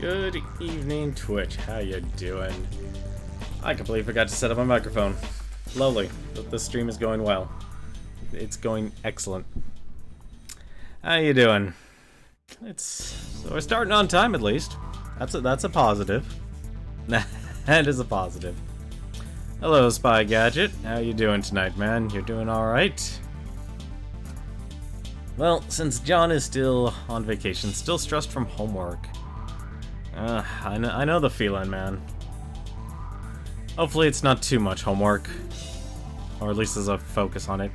Good evening, Twitch. How you doing? I completely forgot to set up my microphone. Lovely. The stream is going well. It's going excellent. How you doing? So we're starting on time at least. That's a positive. That is a positive. Hello, Spy Gadget. How you doing tonight, man? You're doing all right? Well, since John is still on vacation, still stressed from homework. I know the feeling, man. Hopefully it's not too much homework, or at least there's a focus on it.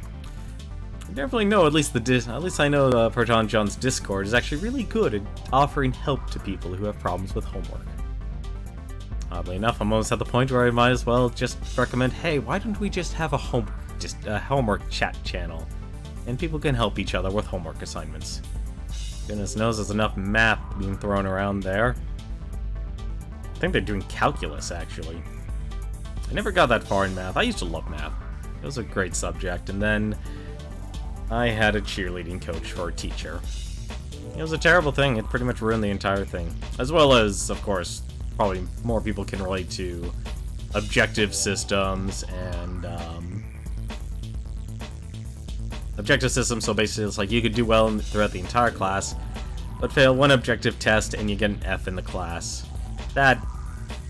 I definitely know at least I know the Proton John's Discord is actually really good at offering help to people who have problems with homework. Oddly enough, I'm almost at the point where I might as well just recommend, hey, why don't we just have a homework chat channel, and people can help each other with homework assignments. Goodness knows there's enough math being thrown around there. I think they're doing calculus, actually. I never got that far in math. I used to love math. It was a great subject, and then I had a cheerleading coach for a teacher. It was a terrible thing. It pretty much ruined the entire thing. As well as, of course, probably more people can relate to objective systems and, objective systems, so basically it's like you could do well throughout the entire class, but fail one objective test and you get an F in the class. That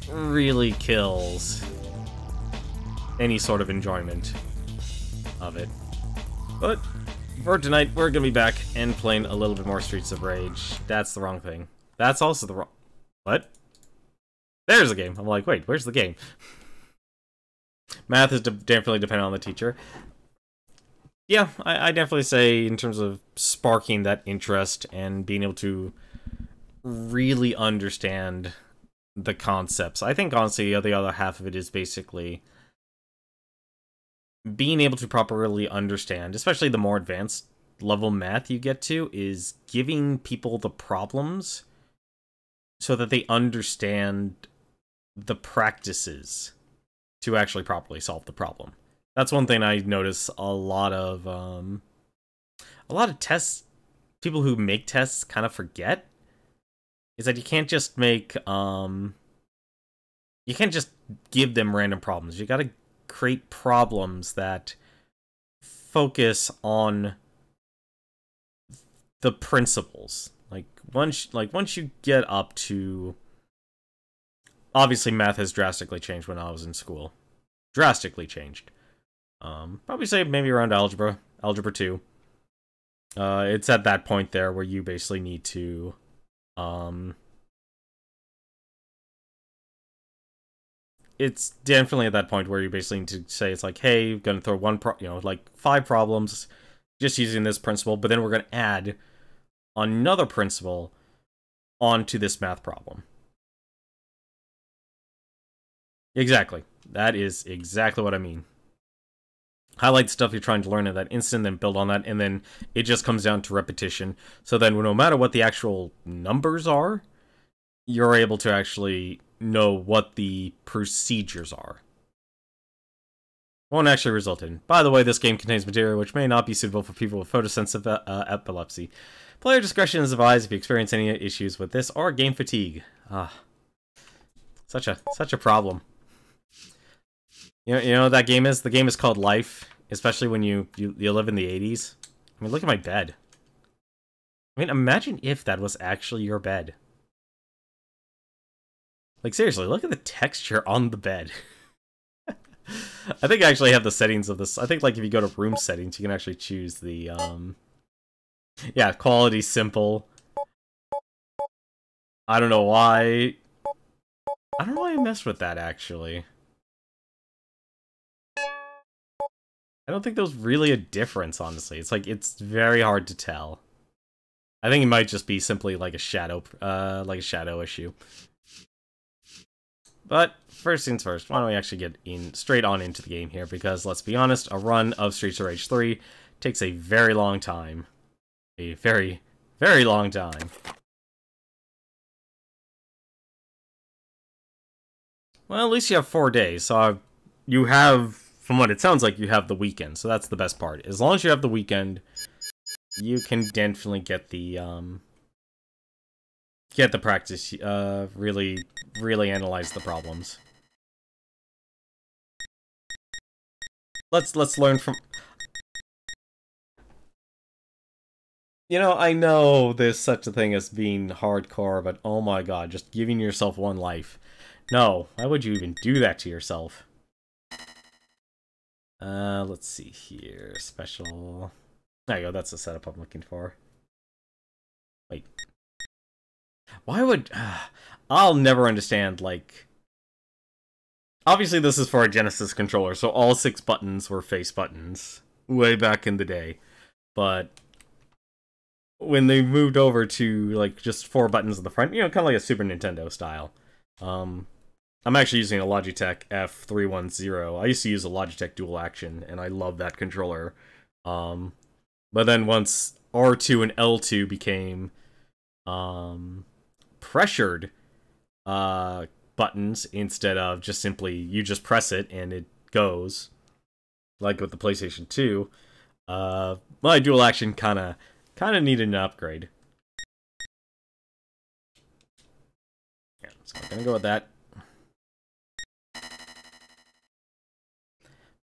really kills any sort of enjoyment of it. But for tonight, we're gonna be back and playing a little bit more Streets of Rage. That's the wrong thing. That's also the wrong... What? There's the game. I'm like, wait, where's the game? Math is definitely dependent on the teacher. Yeah, I definitely say in terms of sparking that interest and being able to really understand the concepts. I think, honestly, the other half of it is basically being able to properly understand, especially the more advanced level math you get to, is giving people the problems so that they understand the practices to actually properly solve the problem. That's one thing I notice a lot of tests, people who make tests kind of forget, is that you can't just make, you can't just give them random problems. You gotta create problems that focus on the principles. Like, once you get up to... Obviously, math has drastically changed when I was in school. Drastically changed. Probably say maybe around Algebra 2. It's at that point there where you basically need to, it's definitely at that point where you basically need to say, it's like, hey, we're gonna throw like 5 problems just using this principle, but then we're gonna add another principle onto this math problem. Exactly. That is exactly what I mean. Highlight stuff you're trying to learn at that instant, then build on that, and then it just comes down to repetition. So then no matter what the actual numbers are, you're able to actually know what the procedures are. Won't actually result in. By the way, this game contains material which may not be suitable for people with photosensitive epilepsy. Player discretion is advised if you experience any issues with this or game fatigue. Such a problem. You know what that game is? The game is called Life, especially when you live in the 80s. I mean, look at my bed. I mean, imagine if that was actually your bed. Like, seriously, look at the texture on the bed. I think I actually have the settings of this. I think, like, if you go to room settings, you can actually choose the, yeah, quality simple. I don't know why. I don't know why I messed with that, actually. I don't think there's really a difference, honestly. It's like, it's very hard to tell. I think it might just be simply like a shadow issue. But first things first, why don't we actually get straight on into the game here? Because let's be honest, a run of Streets of Rage 3 takes a very long time. A very, very long time. Well, at least you have 4 days, so you have... From what it sounds like, you have the weekend, so that's the best part. As long as you have the weekend, you can definitely get the get the practice, really analyze the problems. Let's learn from... You know, I know there's such a thing as being hardcore, but oh my god, just giving yourself one life. No, why would you even do that to yourself? Let's see here. Special... There you go, that's the setup I'm looking for. Wait. Why would... I'll never understand, like... Obviously this is for a Genesis controller, so all 6 buttons were face buttons. Way back in the day. But... when they moved over to, like, just 4 buttons in the front, you know, kind of like a Super Nintendo style. I'm actually using a Logitech F310. I used to use a Logitech Dual Action, and I love that controller. But then once R2 and L2 became pressured buttons instead of just simply you just press it and it goes, like with the PlayStation 2, my Dual Action kind of needed an upgrade. Yeah, so I'm gonna go with that.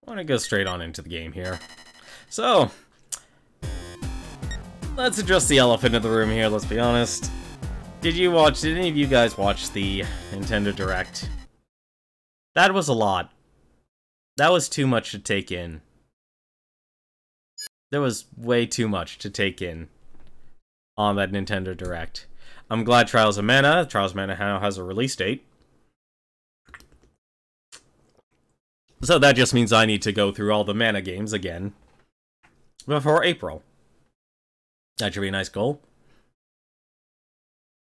I want to go straight on into the game here. So, let's address the elephant in the room here, let's be honest. Did any of you guys watch the Nintendo Direct? That was a lot. That was too much to take in. There was way too much to take in on that Nintendo Direct. I'm glad Trials of Mana now has a release date. So that just means I need to go through all the Mana games again before April. That should be a nice goal.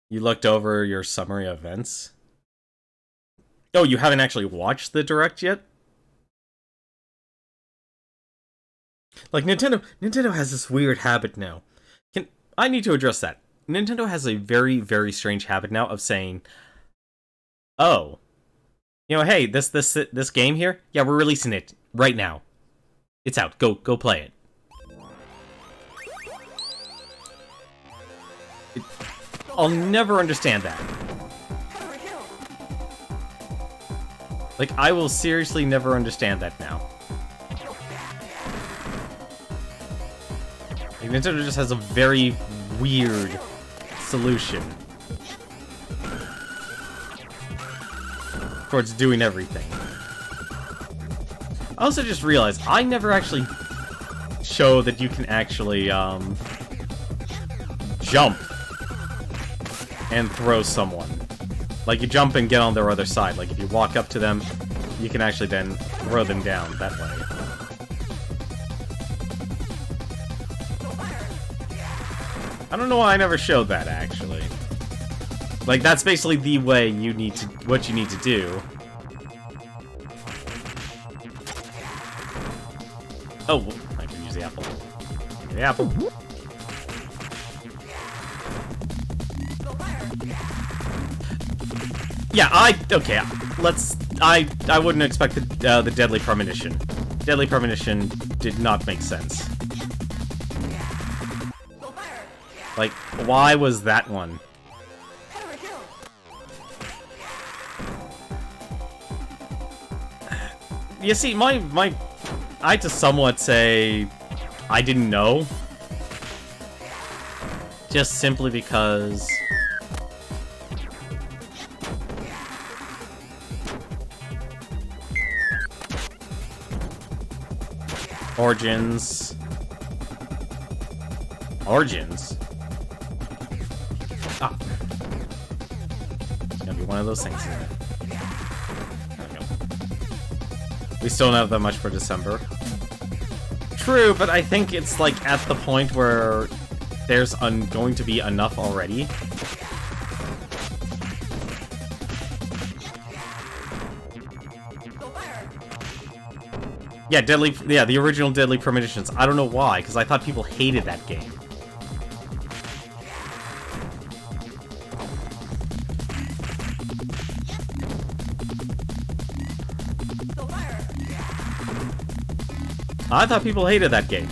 You looked over your summary events? Oh, you haven't actually watched the Direct yet? Like, Nintendo has this weird habit now. I need to address that. Nintendo has a very, very strange habit now of saying, oh, you know, hey, this game here, yeah, we're releasing it right now. It's out. Go play it. I'll never understand that. Like, I will seriously never understand that now. Like, Nintendo just has a very weird solution towards doing everything. I also just realized I never actually show that you can actually jump and throw someone. Like, you jump and get on their other side. Like, if you walk up to them, you can actually then throw them down that way. I don't know why I never showed that, actually. Like, that's basically the way you need to... what you need to do. Oh, I can use the apple. The apple. Yeah, okay, let's... I wouldn't expect the Deadly Premonition. Deadly Premonition did not make sense. Like, why was that one? You see, I had to somewhat say I didn't know. Just simply because... Origins. Ah. It's gonna be one of those things, isn't it? There we go. We still don't have that much for December. True, but I think it's like at the point where there's going to be enough already. Yeah, the original Deadly Premonitions. I don't know why, because I thought people hated that game. I thought people hated that game.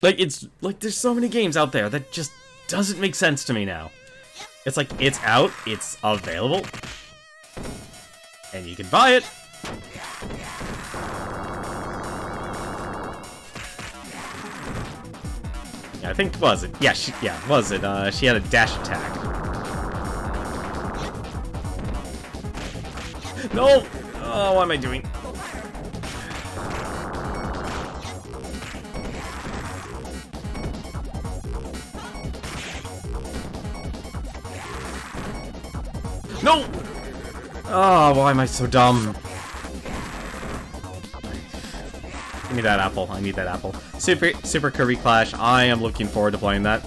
Like, it's like there's so many games out there that just doesn't make sense to me now. It's like, it's out, it's available, and you can buy it. Yeah, I think, was it? Yeah, was it? She had a dash attack. No! Oh, what am I doing? No! Oh, why am I so dumb? Give me that apple. I need that apple. Super Kirby Clash. I am looking forward to playing that.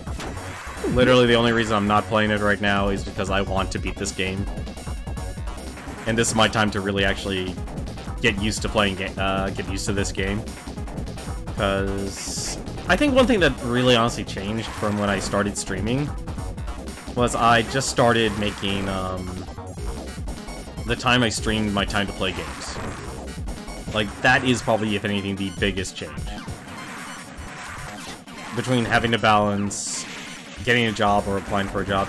Literally the only reason I'm not playing it right now is because I want to beat this game. And this is my time to really actually get used to playing, get used to this game. Because I think one thing that really honestly changed from when I started streaming was I just started making, the time I streamed my time to play games. Like, that is probably, if anything, the biggest change. Between having to balance getting a job or applying for a job.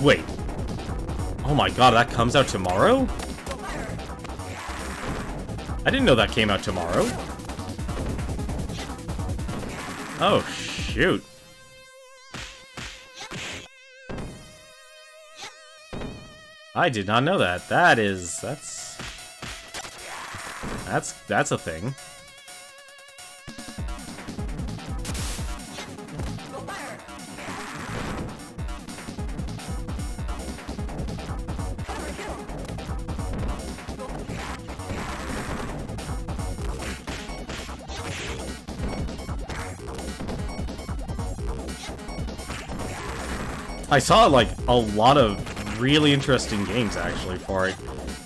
Wait. Oh my god, that comes out tomorrow? I didn't know that came out tomorrow. Oh, shoot. I did not know that. That's a thing. I saw, like, a lot of really interesting games, actually, for it.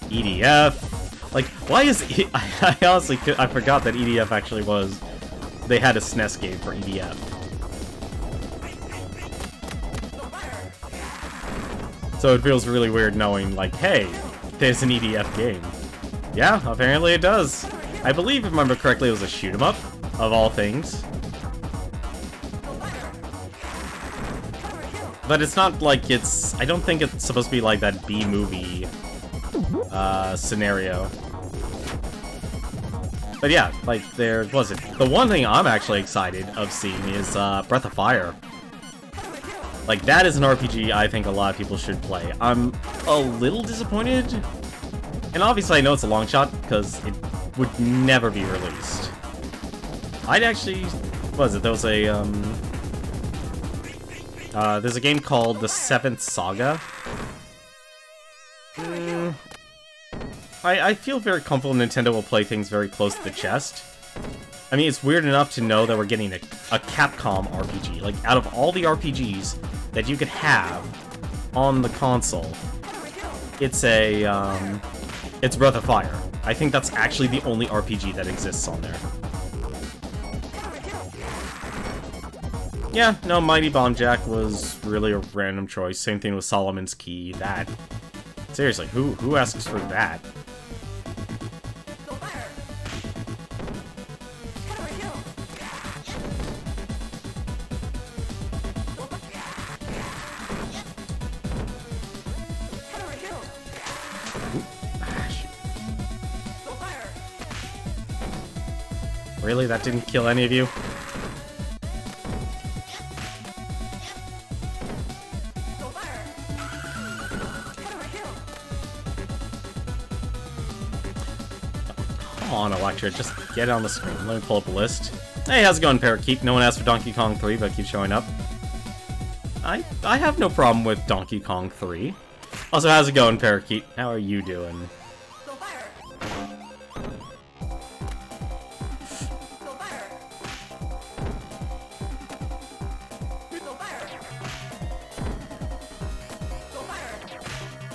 EDF. Like, why is... I honestly... I forgot that EDF actually was... They had a SNES game for EDF. So it feels really weird knowing, like, hey, there's an EDF game. Yeah, apparently it does. I believe, if I remember correctly, it was a shoot-'em-up, of all things. But it's not like it's... I don't think it's supposed to be like that B-movie scenario. But yeah, like, there was it. The one thing I'm actually excited of seeing is Breath of Fire. Like, that is an RPG I think a lot of people should play. I'm a little disappointed. And obviously I know it's a long shot, because it would never be released. I'd actually... What was it? There was a, there's a game called The Seventh Saga. I feel very comfortable Nintendo will play things very close to the chest. I mean, it's weird enough to know that we're getting a Capcom RPG. Like, out of all the RPGs that you could have on the console, it's a, it's Breath of Fire. I think that's actually the only RPG that exists on there. Yeah, no, Mighty Bomb Jack was really a random choice. Same thing with Solomon's Key. That. Seriously, who asks for that? Really? That didn't kill any of you? Come on, Electra, just get on the screen. Let me pull up a list. Hey, how's it going, Parakeet? No one asked for Donkey Kong 3, but keep showing up. I have no problem with Donkey Kong 3. Also, how's it going, Parakeet? How are you doing?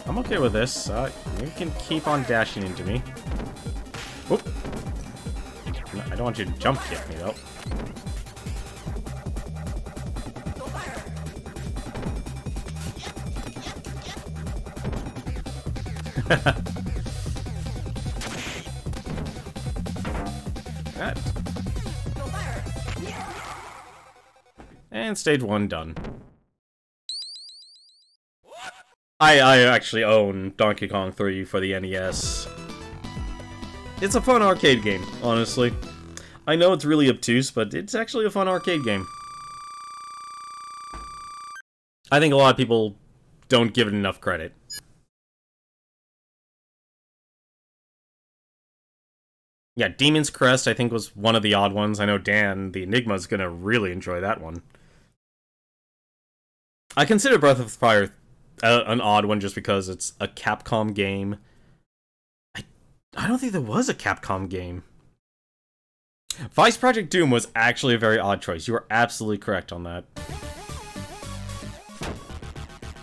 I'm okay with this. You can keep on dashing into me. Oop. I don't want you to jump kick me, though. That. And stage 1 done. I actually own Donkey Kong 3 for the NES. It's a fun arcade game, honestly. I know it's really obtuse, but it's actually a fun arcade game. I think a lot of people don't give it enough credit. Yeah, Demon's Crest, I think, was one of the odd ones. I know Dan, the Enigma's gonna really enjoy that one. I consider Breath of Fire an odd one just because it's a Capcom game. I don't think there was a Capcom game. Vice Project Doom was actually a very odd choice. You are absolutely correct on that.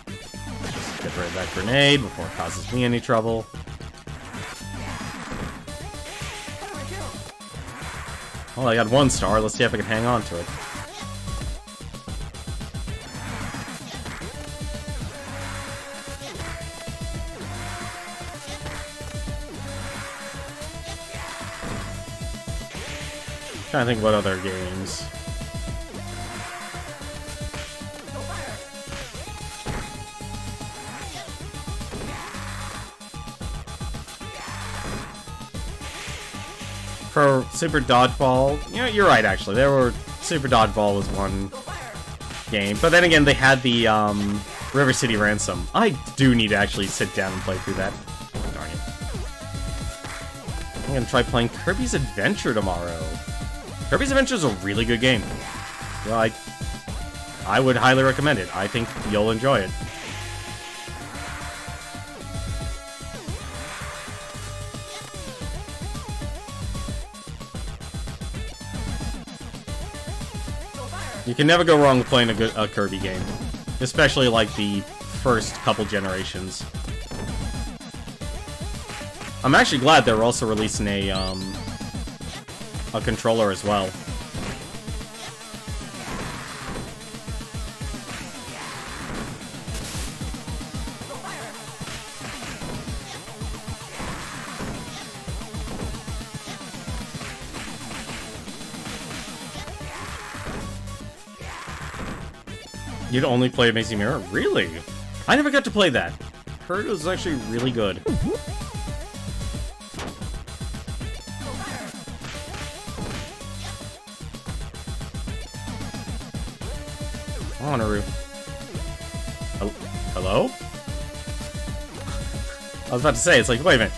Just get rid of that grenade before it causes me any trouble. Well, I got 1 star. Let's see if I can hang on to it. Trying to think what other games. For Super Dodgeball, yeah, you're right, actually. Super Dodgeball was one game. But then again, they had the, River City Ransom. I do need to actually sit down and play through that. Darn it. I'm gonna try playing Kirby's Adventure tomorrow. Kirby's Adventure is a really good game. Well, I would highly recommend it. I think you'll enjoy it. You can never go wrong with playing a Kirby game. Especially, like, the first couple generations. I'm actually glad they're also releasing a controller as well. You'd only play Amazing Mirror? Really? I never got to play that. Heard it was actually really good. Honoru. Hello? I was about to say, it's like, wait a minute.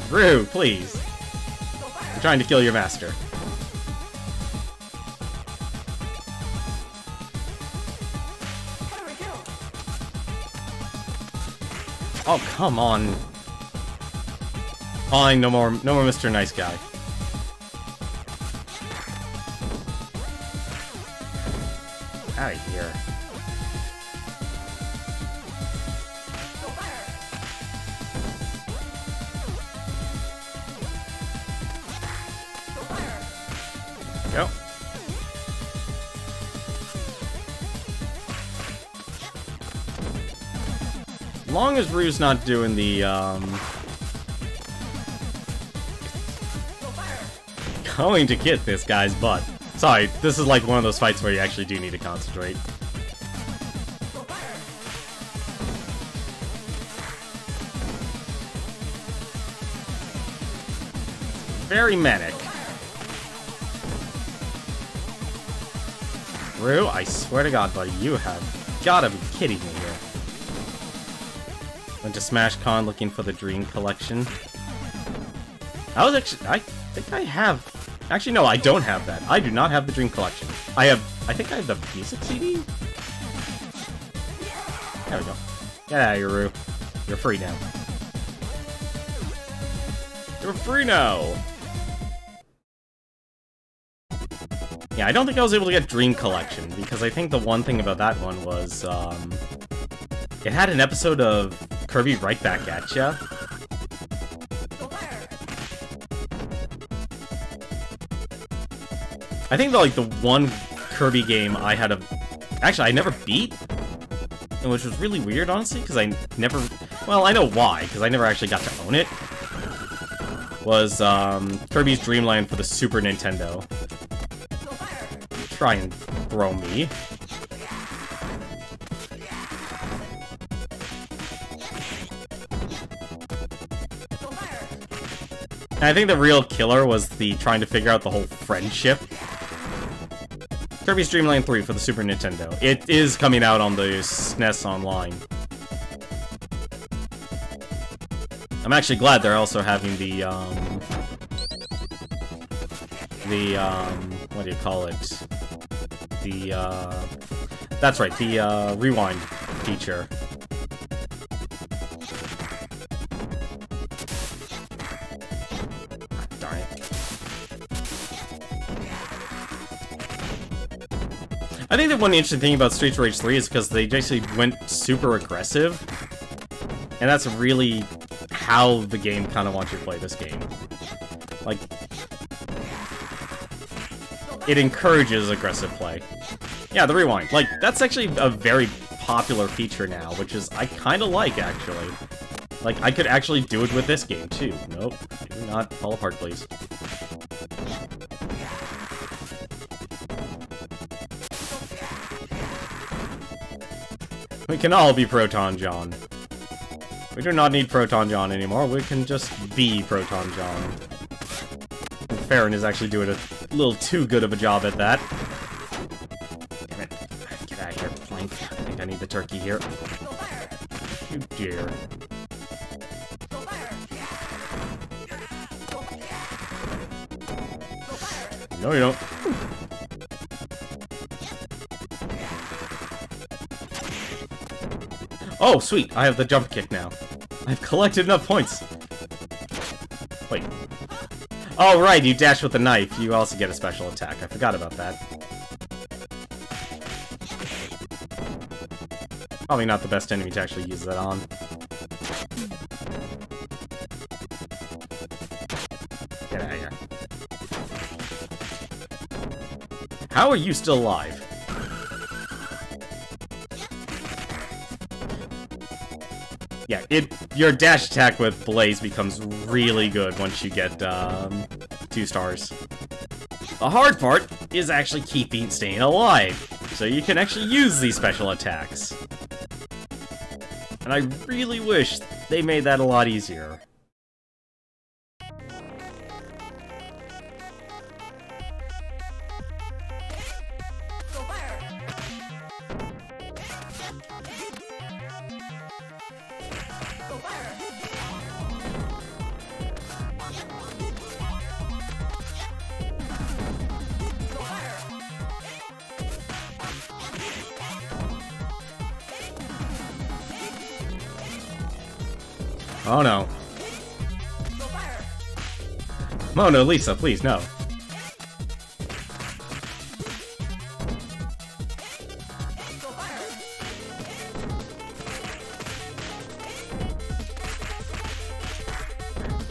Rue, please. I'm trying to kill your master. Oh, come on. Fine, no more Mr. Nice Guy. Out of here. Go. As long as Rue's not doing the, going to get this guy's butt. Sorry, this is like one of those fights where you actually do need to concentrate. Very manic. Rue, I swear to God, buddy, you have gotta be kidding me here. Went to Smash Con looking for the Dream Collection. I think I have... Actually, no, I don't have that. I do not have the Dream Collection. I think I have the music CD? There we go. Get out of here, Rue. You're free now. You're free now! Yeah, I don't think I was able to get Dream Collection, because I think the one thing about that one was, it had an episode of Kirby Right Back at Ya. I think the one Kirby game I had actually, I never beat, which was really weird, honestly, because I never... Well, I know why, because I never actually got to own it. Was, Kirby's Dream Land for the Super Nintendo. try and throw me. And I think the real killer was the trying to figure out the whole friendship. Kirby's Dream Land 3 for the Super Nintendo. It is coming out on the SNES Online. I'm actually glad they're also having what do you call it? That's right, the, rewind feature. Darn it. I think that one interesting thing about Streets of Rage 3 is because they basically went super aggressive. And that's really how the game kind of wants you to play this game. Like, it encourages aggressive play. Yeah, the rewind. Like, that's actually a very popular feature now, which is, I kind of like, actually. Like, I could actually do it with this game, too. Nope. Do not fall apart, please. We can all be Proton John. We do not need Proton John anymore, we can just be Proton John. Farron is actually doing a little too good of a job at that. Damn it. Get out of here, Plank. I think I need the turkey here. You dare. No, you don't. Oh, sweet! I have the jump kick now. I've collected enough points. Wait. Oh, right, you dash with the knife. You also get a special attack. I forgot about that. Probably not the best enemy to actually use that on. Get out of here. How are you still alive? Yeah, your dash attack with Blaze becomes really good once you get 2 stars. The hard part is actually staying alive, so you can actually use these special attacks. And I really wish they made that a lot easier. Oh no. Mona Lisa, please, no.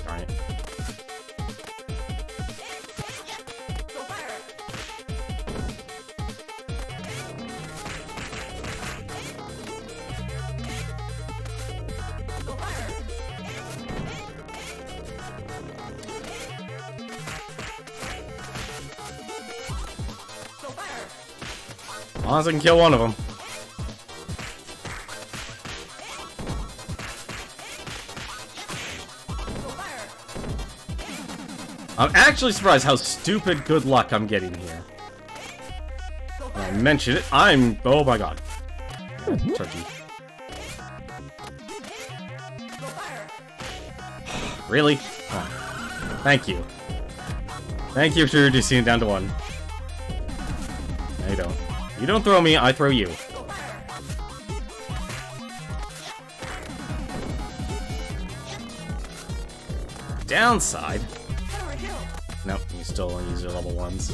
Alright. As long as I can kill one of them. I'm actually surprised how stupid good luck I'm getting here. When I mention it, oh my god. Turkey. Really? Oh. Thank you. Thank you for reducing it down to 1. No, you don't. You don't throw me, I throw you. Downside? Nope, you still only use your level 1s.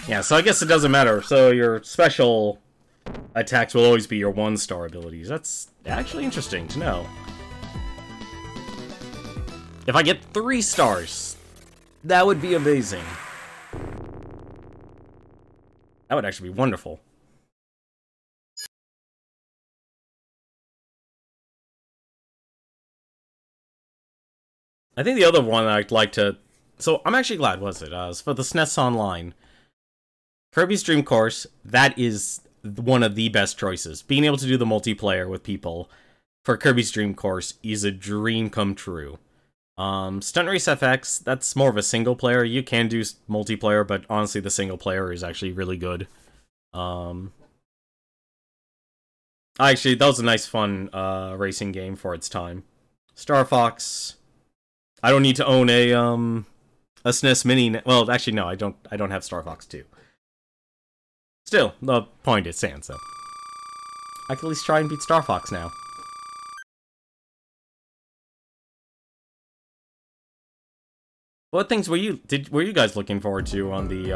Yeah, so I guess it doesn't matter. So your special attacks will always be your 1-star abilities. That's actually interesting to know. If I get 3 stars, that would be amazing. That would actually be wonderful. I think the other one I'd like to... So, I'm actually glad, was it? For the SNES Online. Kirby's Dream Course, that is one of the best choices. Being able to do the multiplayer with people for Kirby's Dream Course is a dream come true. Stunt Race FX, that's more of a single player. You can do multiplayer, but honestly, the single player is actually really good. Actually, that was a nice, fun racing game for its time. Star Fox. I don't need to own a SNES Mini. Well, actually, no, I don't have Star Fox 2. Still, the point stands, though. I can at least try and beat Star Fox now. What things were you guys looking forward to on the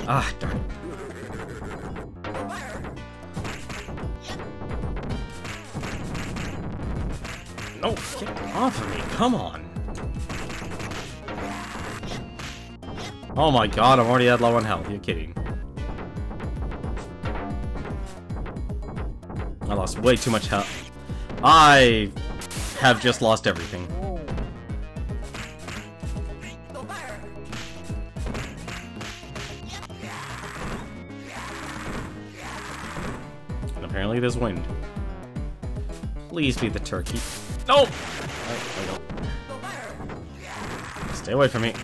ah, darn it. No, get off of me, come on. Oh my god, I'm already at low on health, you're kidding. I lost way too much health. I have just lost everything. And apparently there's wind. Please be the turkey. No! Oh, stay away from me.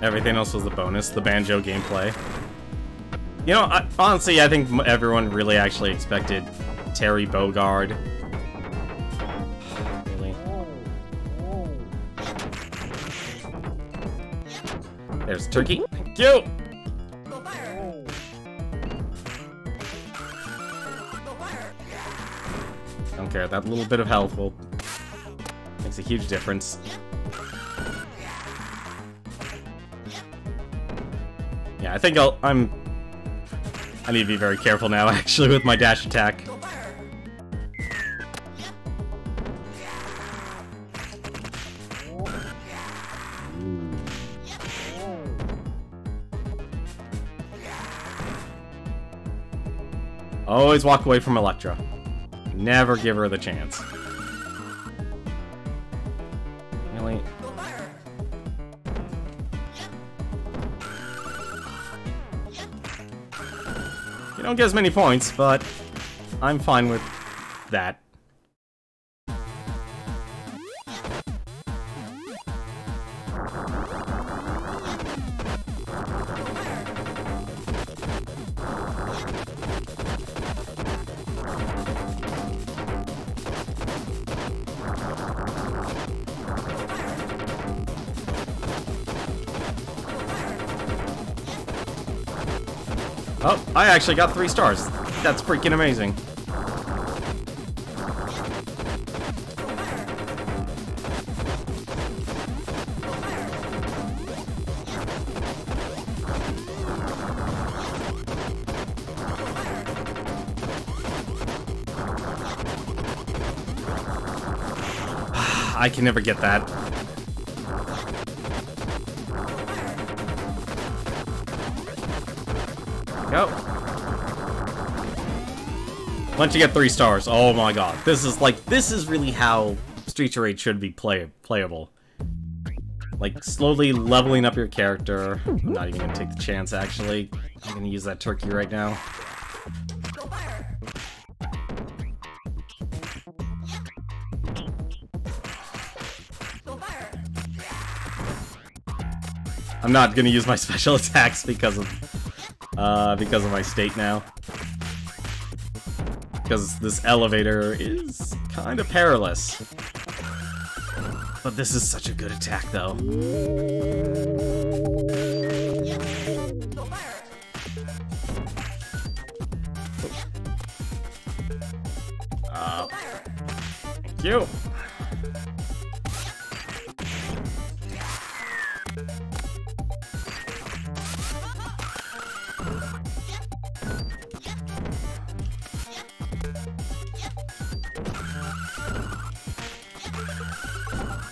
Everything else was the bonus, the banjo gameplay. You know, honestly, I think everyone really actually expected Terry Bogard. Really? There's Turkey. Thank you! Don't care, that little bit of health makes a huge difference. Yeah, I think I need to be very careful now, actually, with my dash attack. Always walk away from Electra. Never give her the chance. Really? You don't get as many points, but I'm fine with that. Oh, I actually got 3 stars. That's freaking amazing. I can never get that. Go. Once you get 3 stars, oh my god. This is really how Streets of Rage should be playable. Like, slowly leveling up your character. I'm not even gonna take the chance, actually. I'm gonna use that turkey right now. I'm not gonna use my special attacks because of my state now. Because this elevator is kind of perilous. But this is such a good attack, though. Thank you.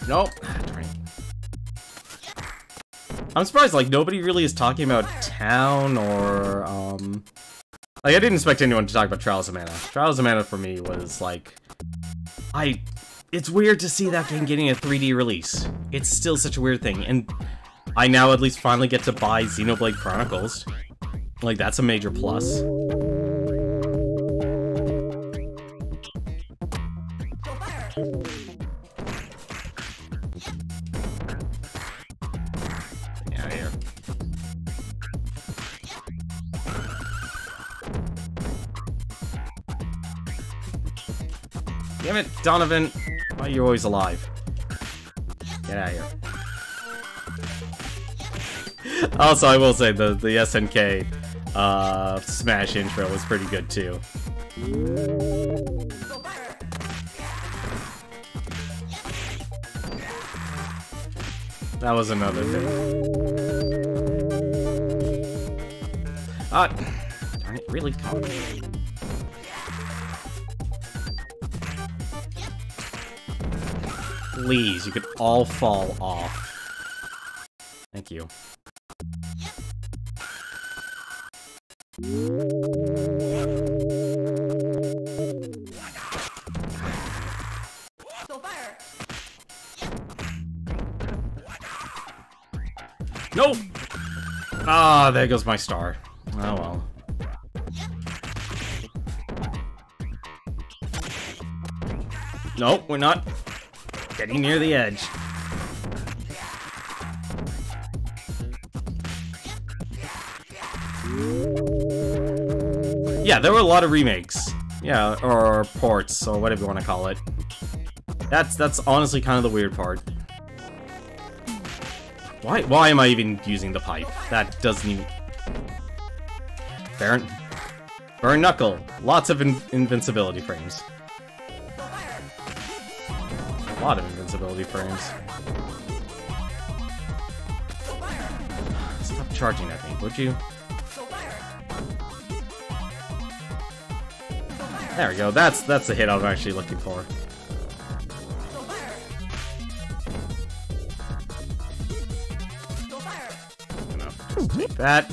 Nope. I'm surprised, like, nobody really is talking about Town or, like, I didn't expect anyone to talk about Trials of Mana. Trials of Mana for me was, like, it's weird to see that game getting a 3D release. It's still such a weird thing, and I now at least finally get to buy Xenoblade Chronicles. Like, that's a major plus. Yeah, here. Damn it, Donovan! Why are you always alive? Get out of here. Also, I will say the SNK Smash intro was pretty good too. That was another thing. Darn it, really? Please, you could all fall off. Thank you. No! Ah, there goes my star. Oh well. Nope, we're not getting near the edge. Yeah, there were a lot of remakes. Yeah, or ports, or whatever you want to call it. That's honestly kind of the weird part. Why am I even using the pipe? That doesn't even... Burn Knuckle. Lots of invincibility frames. A lot of invincibility frames. Stop charging at me, would you? There we go. That's the hit I'm actually looking for. Take that.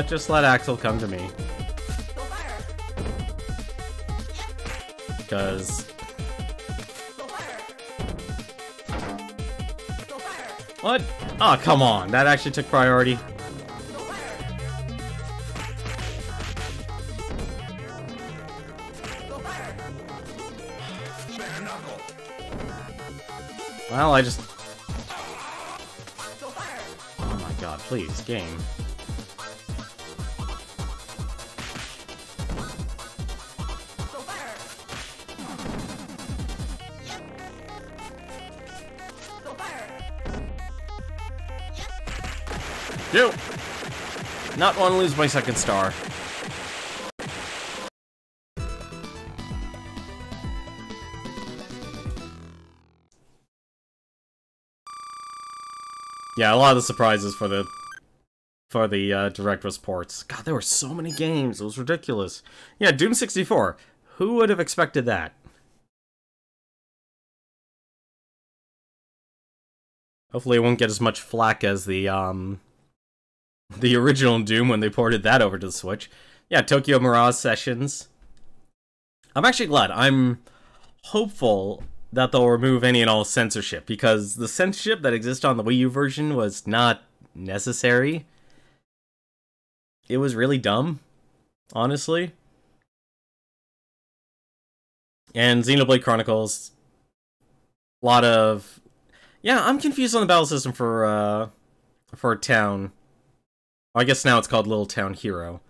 Just let Axel come to me. Because what? Oh, come on. That actually took priority. Well, I just... Oh my god, please, game. Do! Not want to lose my second star. Yeah, a lot of the surprises for the Direct was ports. God, there were so many games. It was ridiculous. Yeah, Doom 64. Who would have expected that? Hopefully it won't get as much flack as the original Doom when they ported that over to the Switch. Yeah, Tokyo Mirage Sessions. I'm actually glad. I'm hopeful that they'll remove any and all censorship, because the censorship that exists on the Wii U version was not necessary. It was really dumb, honestly. And Xenoblade Chronicles, a lot of... Yeah, I'm confused on the battle system for Town. I guess now it's called Little Town Hero.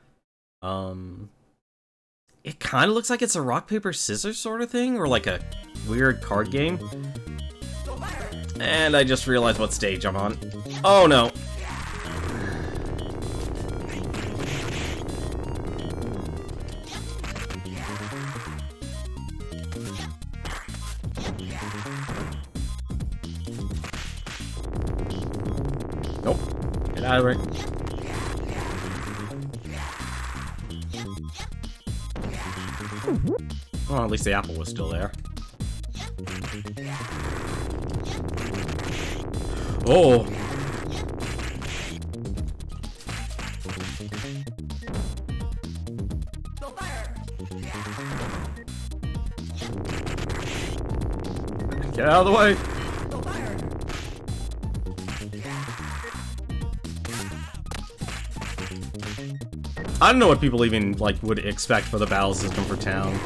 It kind of looks like it's a rock, paper, scissors sort of thing, or like a weird card game. And I just realized what stage I'm on. Oh no. Nope. Get out of it. Well, at least the apple was still there. Oh! Get out of the way! I don't know what people even, like, would expect for the battle system for town.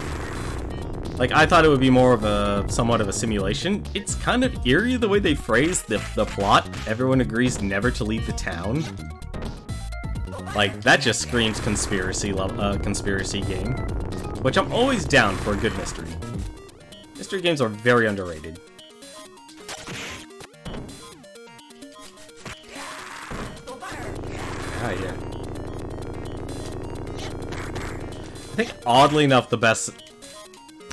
Like, I thought it would be more of a, somewhat of a simulation. It's kind of eerie the way they phrase the plot. Everyone agrees never to leave the town. Like, that just screams conspiracy game. Which I'm always down for a good mystery. Mystery games are very underrated. Ah, yeah. I think, oddly enough, the best...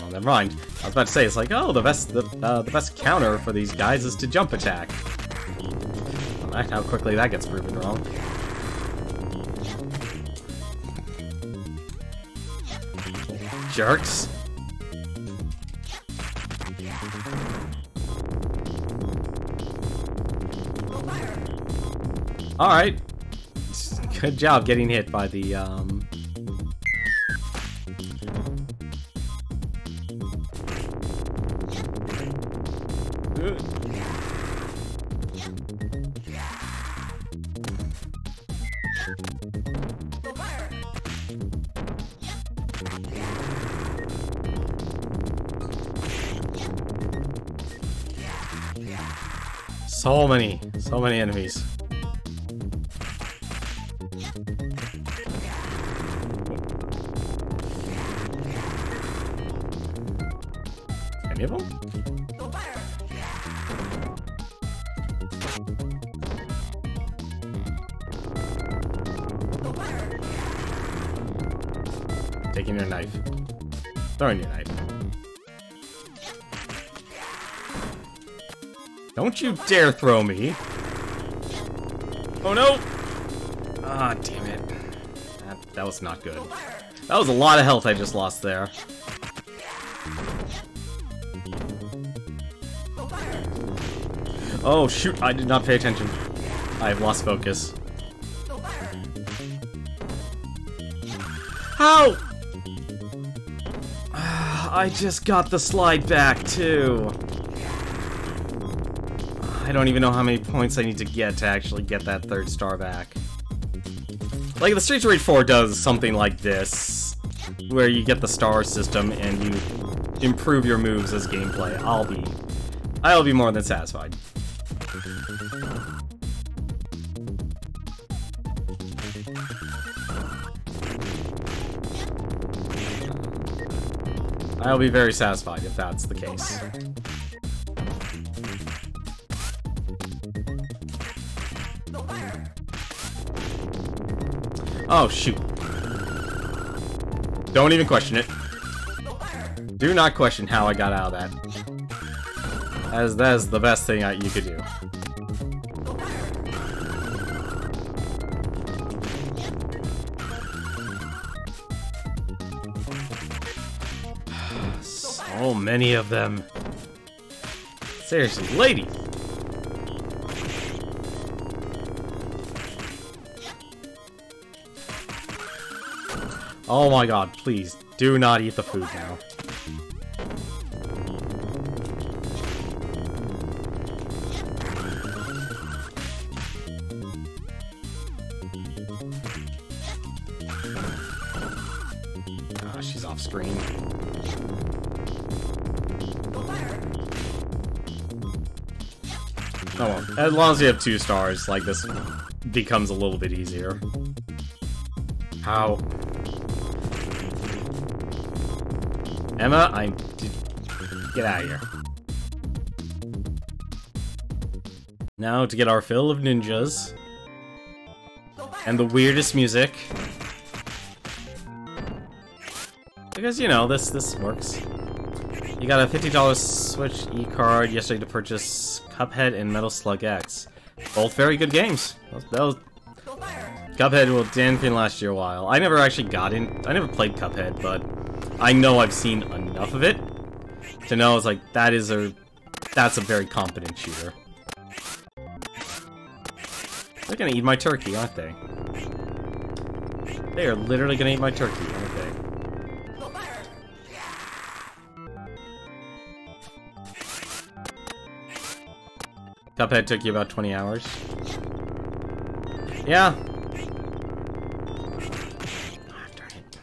Oh, never mind. I was about to say, it's like, oh, the best counter for these guys is to jump attack. Well, how quickly that gets proven wrong. Jerks. Alright. Good job getting hit by the, so many enemies. Any of them? Taking your knife. Throwing your knife. Don't you dare throw me! Oh no! Ah, damn it. That was not good. That was a lot of health I just lost there. Oh shoot, I did not pay attention. I've lost focus. How? I just got the slide back too. I don't even know how many points I need to get to actually get that third star back. Like, the Streets of Rage 4 does something like this, where you get the star system and you improve your moves as gameplay. I'll be more than satisfied. I'll be very satisfied if that's the case. Oh, shoot. Don't even question it. Do not question how I got out of that. That is the best thing you could do. So many of them. Seriously, ladies. Oh my god, please, do not eat the food now. Ah, she's off screen. Oh well, as long as you have 2 stars, like, this becomes a little bit easier. How? Emma, get out of here. Now to get our fill of ninjas. And the weirdest music. Because, you know, this works. You got a $50 Switch e-card yesterday to purchase Cuphead and Metal Slug X. Both very good games. Cuphead will definitely last you a while. I never actually I never played Cuphead, but I know I've seen enough of it to know it's like that's a very competent shooter. They're gonna eat my turkey, aren't they? They are literally gonna eat my turkey, aren't they? Cuphead took you about 20 hours. Yeah. Ah, darn it.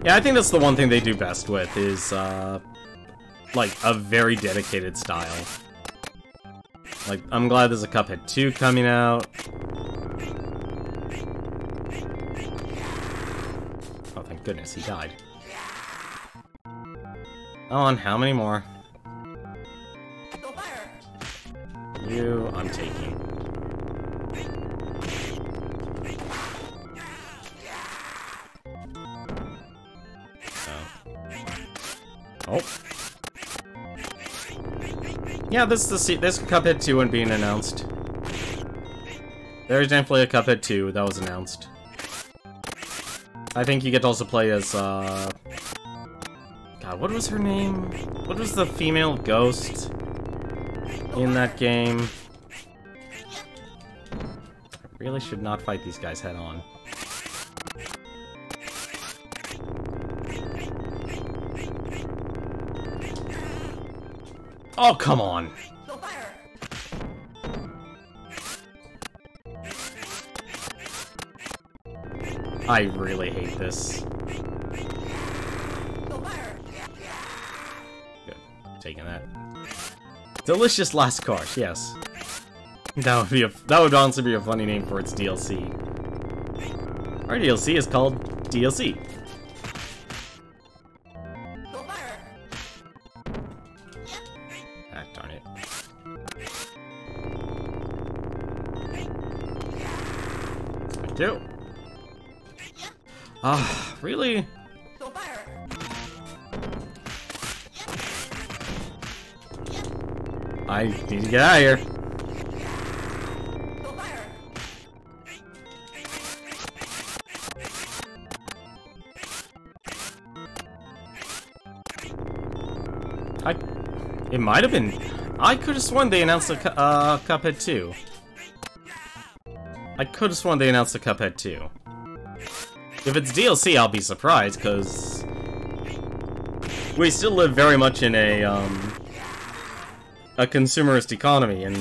Yeah, I think that's the one thing they do best with is, like, a very dedicated style. Like, I'm glad there's a Cuphead 2 coming out. Oh, thank goodness, he died. On, how many more? You, I'm taking. Oh. Yeah, this Cuphead 2 one being announced. There's definitely a Cuphead 2 that was announced. I think you get to also play as, God, what was her name? What was the female ghost in that game? I really should not fight these guys head on. Oh, come on! I really hate this. Good. Taking that. Delicious Last Course, yes. That would honestly be a funny name for its DLC. Our DLC is called DLC. Ah, darn it. I do. Ah, really? I need to get out of here. It might have been. I could have sworn they announced a Cuphead 2. I could have sworn they announced a Cuphead 2. If it's DLC, I'll be surprised, because we still live very much in a consumerist economy, and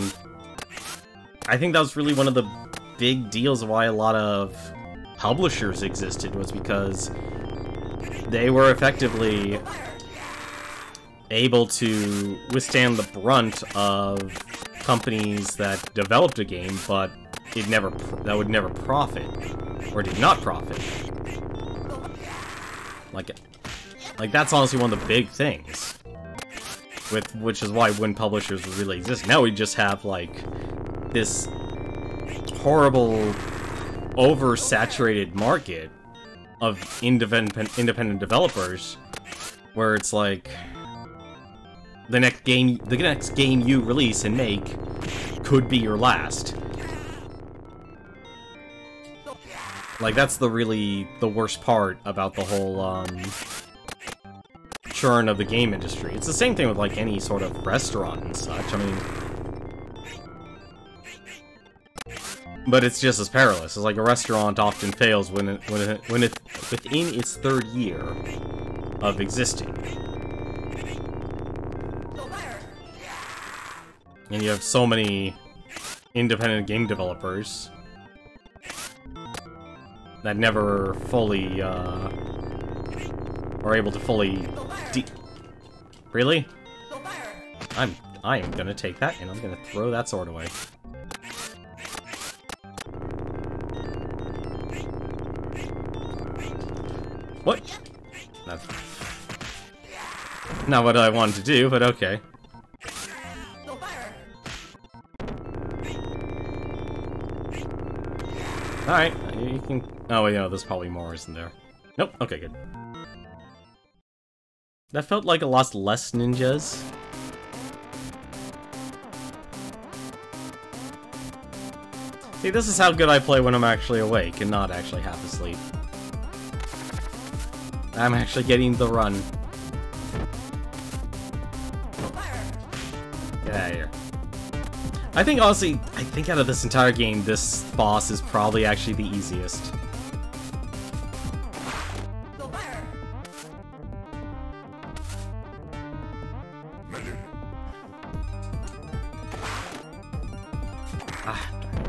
I think that was really one of the big deals of why a lot of publishers existed, was because they were effectively able to withstand the brunt of companies that developed a game, but that would never profit, or did not profit. Like that's honestly one of the big things, which is why when publishers really exist. Now we just have like this horrible, oversaturated market of independent developers, where it's like the next game you release and make could be your last. Like, that's the worst part about the whole, churn of the game industry. It's the same thing with, like, any sort of restaurant and such, I mean... But it's just as perilous. It's like a restaurant often fails when it within its third year of existing. And you have so many independent game developers that never fully, are able to fully Really? I am gonna take that, and I'm gonna throw that sword away. What? That's not what I wanted to do, but okay. Alright, you can... Oh, wait, no, there's probably more, isn't there? Nope, okay, good. That felt like a lot less ninjas. See, this is how good I play when I'm actually awake and not actually half asleep. I'm actually getting the run. Get out of here. I think, honestly, out of this entire game, this boss is probably actually the easiest. Ah, darn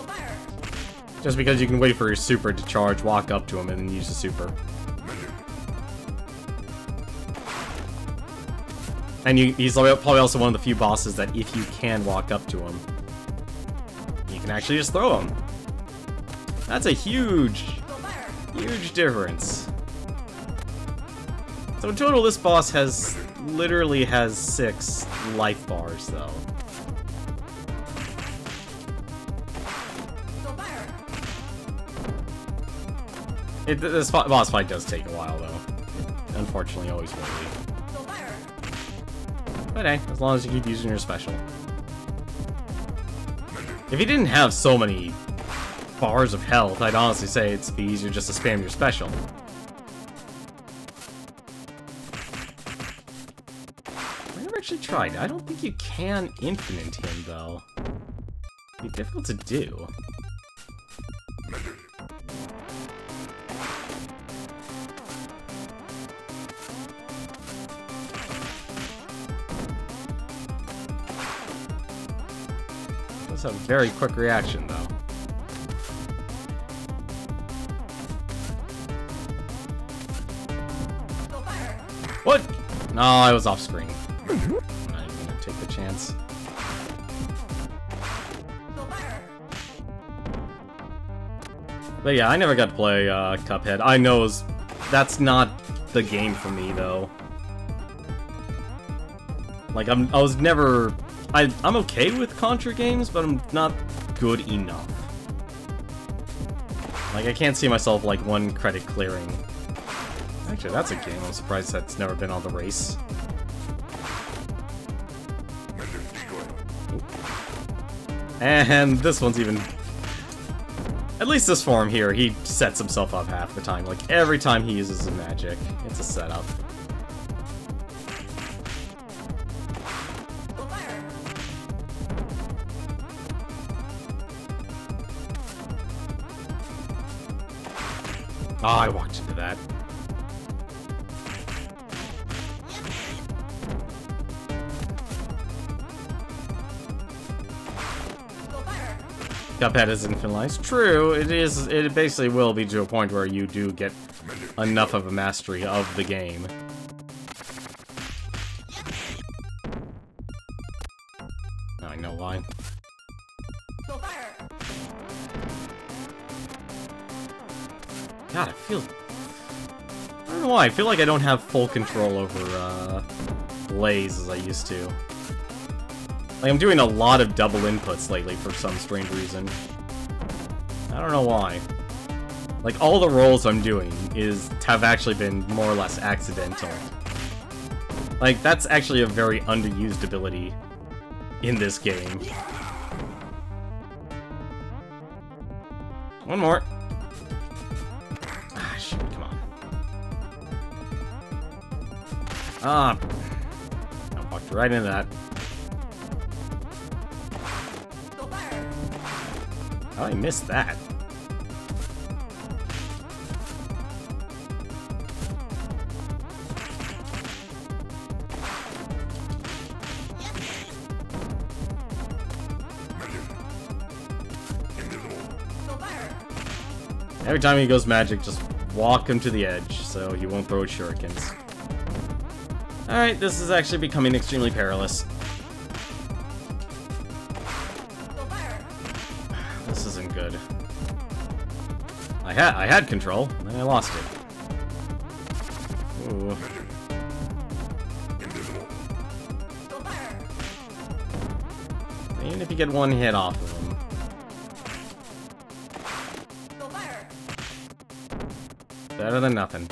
it. Just because you can wait for your super to charge, walk up to him, and then use the super. And he's probably also one of the few bosses that if you can walk up to him, you can actually just throw him. That's a huge difference. So in total, this boss literally has 6 life bars, though. This boss fight does take a while, though. Unfortunately, always will be. But hey, as long as you keep using your special. If you didn't have so many bars of health, I'd honestly say it'd be easier just to spam your special. I never actually tried. I don't think you can infinite him, though. It'd be difficult to do. That's a very quick reaction, though. What? No, I was off screen. I'm not even gonna take the chance. But yeah, I never got to play Cuphead. I know that's not the game for me, though. Like, I'm okay with Contra games, but I'm not good enough. Like, I can't see myself, like, one credit clearing. Actually, that's a game I'm surprised that's never been on the race. And this one's even... At least this form here, he sets himself up half the time. Like, every time he uses a magic, it's a setup. Oh, I walked into that. Cuphead is infinitized. True, it is. It basically will be to a point where you do get enough of a mastery of the game. Now I know why. God, I don't know why, I feel like I don't have full control over, Blaze as I used to. Like, I'm doing a lot of double inputs lately for some strange reason. I don't know why. Like, all the rolls I'm doing have actually been more or less accidental. Like, that's actually a very underused ability in this game. One more. Come on. Ah. I walked right into that. How did I miss that? Every time he goes magic, just walk him to the edge, so he won't throw shurikens. Alright, this is actually becoming extremely perilous. This isn't good. I had control, and then I lost it. Ooh. Even if you get one hit off of him. Better than nothing.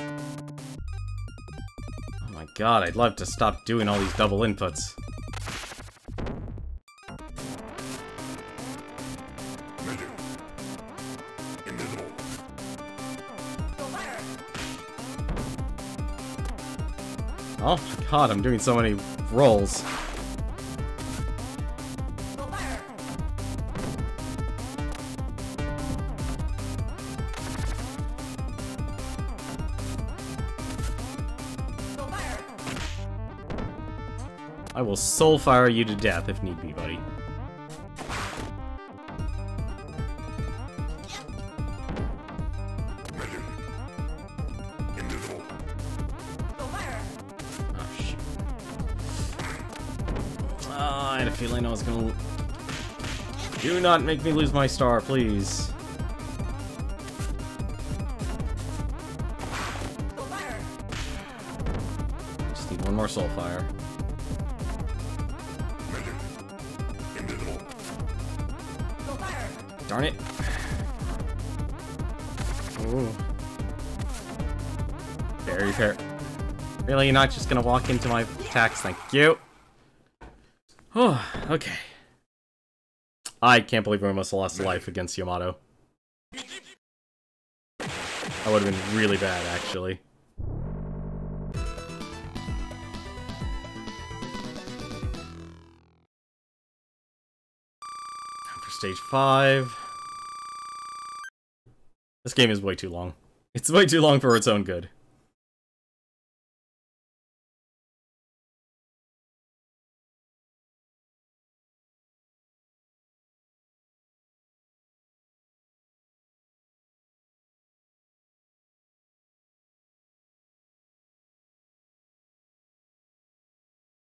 Oh my god, I'd love to stop doing all these double inputs. Oh my god, I'm doing so many rolls. I will soul fire you to death if need be, buddy. Oh, shit. I had a feeling I was gonna... Do not make me lose my star, please. Just need one more soul fire. Darn it. Ooh. Very fair. Really, you're not just gonna walk into my attacks? Thank you. Oh, okay. I can't believe we almost lost a life against Yamato. That would have been really bad, actually. For stage 5. This game is way too long. It's way too long for its own good.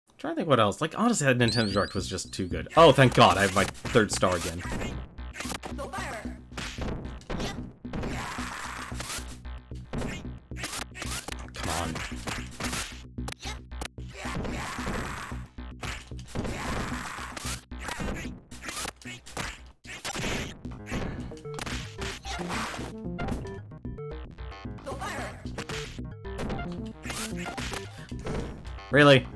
I'm trying to think what else. Like, honestly, that Nintendo Direct was just too good. Oh, thank God, I have my 3rd star again. Come on. Really?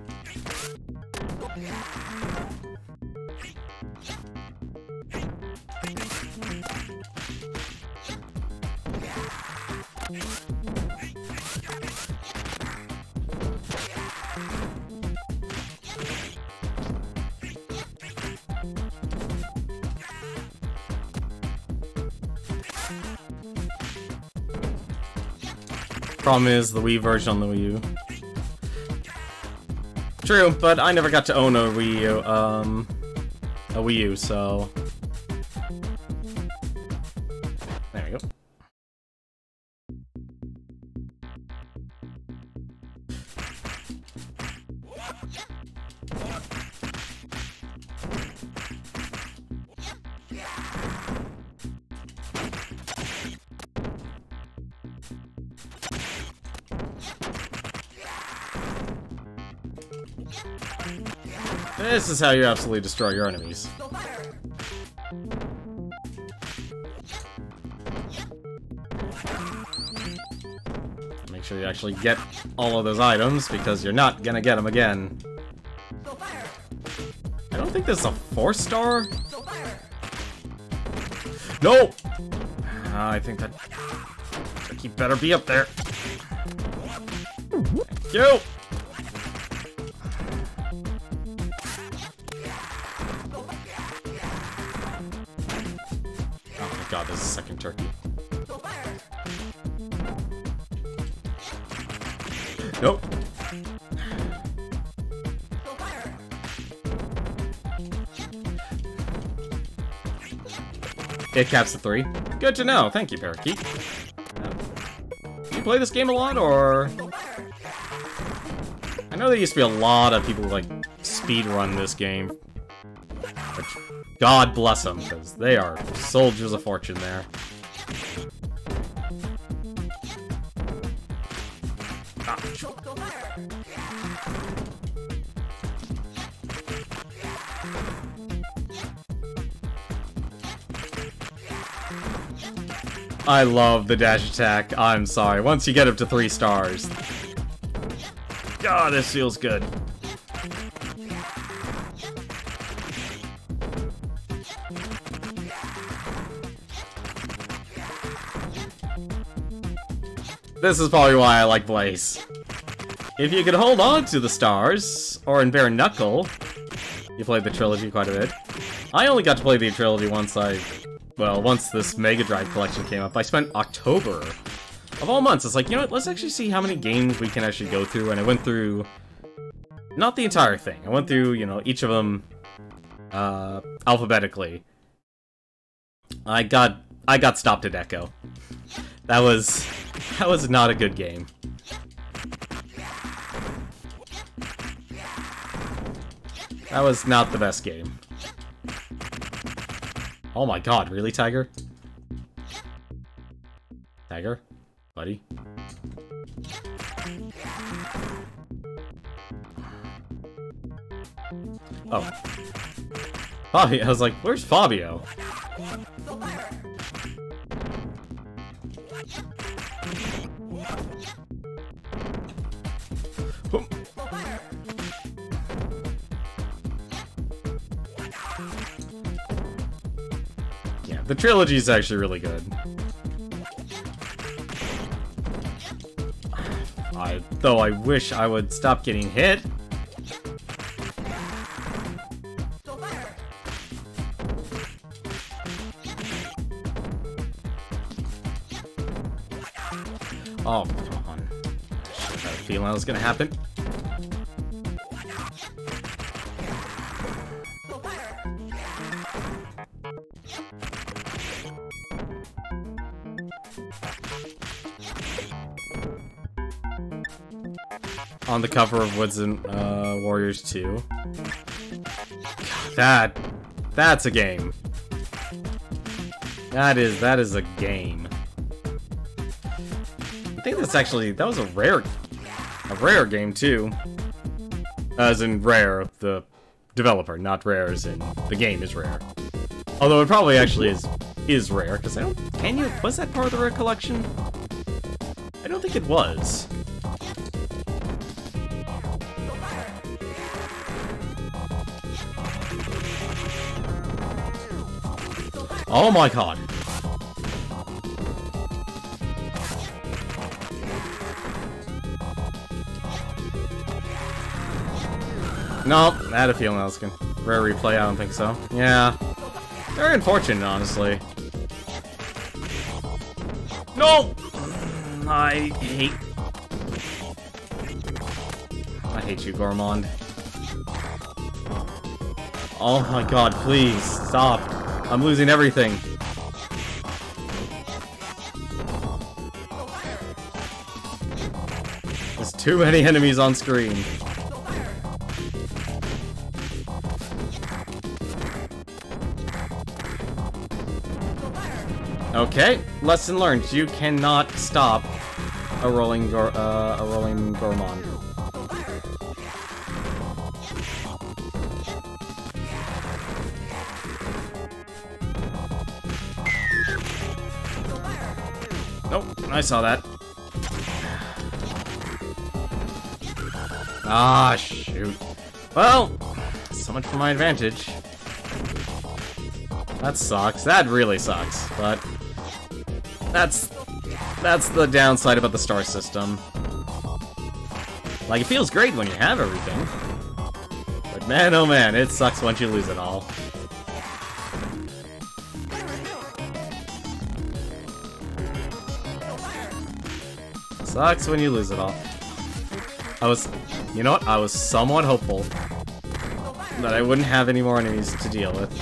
Problem is, the Wii version on the Wii U. True, but I never got to own a Wii U, so... There we go. This is how you absolutely destroy your enemies. Make sure you actually get all of those items, because you're not gonna get them again. I don't think this is a 4-star? No! I think that he better be up there. Thank you! God, this is second turkey. Nope. It caps at 3. Good to know. Thank you, Parakeet. Do you play this game a lot, or...? I know there used to be a lot of people who, like, speedrun this game. Which, God bless them, because they are soldiers of fortune there. I love the dash attack. I'm sorry. Once you get up to 3 stars. God, this feels good. This is probably why I like Blaze. If you could hold on to the stars, or in Bare Knuckle, you played the trilogy quite a bit. I only got to play the trilogy once once this Mega Drive collection came up. I spent October, of all months, it's like, you know what, let's actually see how many games we can actually go through, and I went through, not the entire thing, I went through, you know, each of them, alphabetically. I got stopped at Echo. That was not a good game. That was not the best game. Oh my god, really, Tiger? Tiger? Buddy? Oh. Fabio, I was like, where's Fabio? Yeah, the trilogy is actually really good. Though I wish I would stop getting hit. Oh, come on. I had a feeling that was gonna happen. On the cover of Woods and Warriors 2. God, that's a game. That is a game. I think that's actually, that was a rare game too. As in Rare, the developer, not Rare as in the game is Rare. Although it probably actually is Rare, because I don't, was that part of the Rare collection? I don't think it was. Oh my god. Nope, I had a feeling that was gonna rare replay, I don't think so. Yeah. Very unfortunate, honestly. No! I hate you, Gourmand. Oh my god, please, stop. I'm losing everything. There's too many enemies on screen. Okay, lesson learned. You cannot stop a rolling Gourmand. Nope, I saw that. Ah, shoot. Well, so much for my advantage. That sucks. That really sucks, but that's the downside about the star system. Like, it feels great when you have everything, but man, oh man, it sucks once you lose it all. Sucks when you lose it all. You know what? I was somewhat hopeful that I wouldn't have any more enemies to deal with.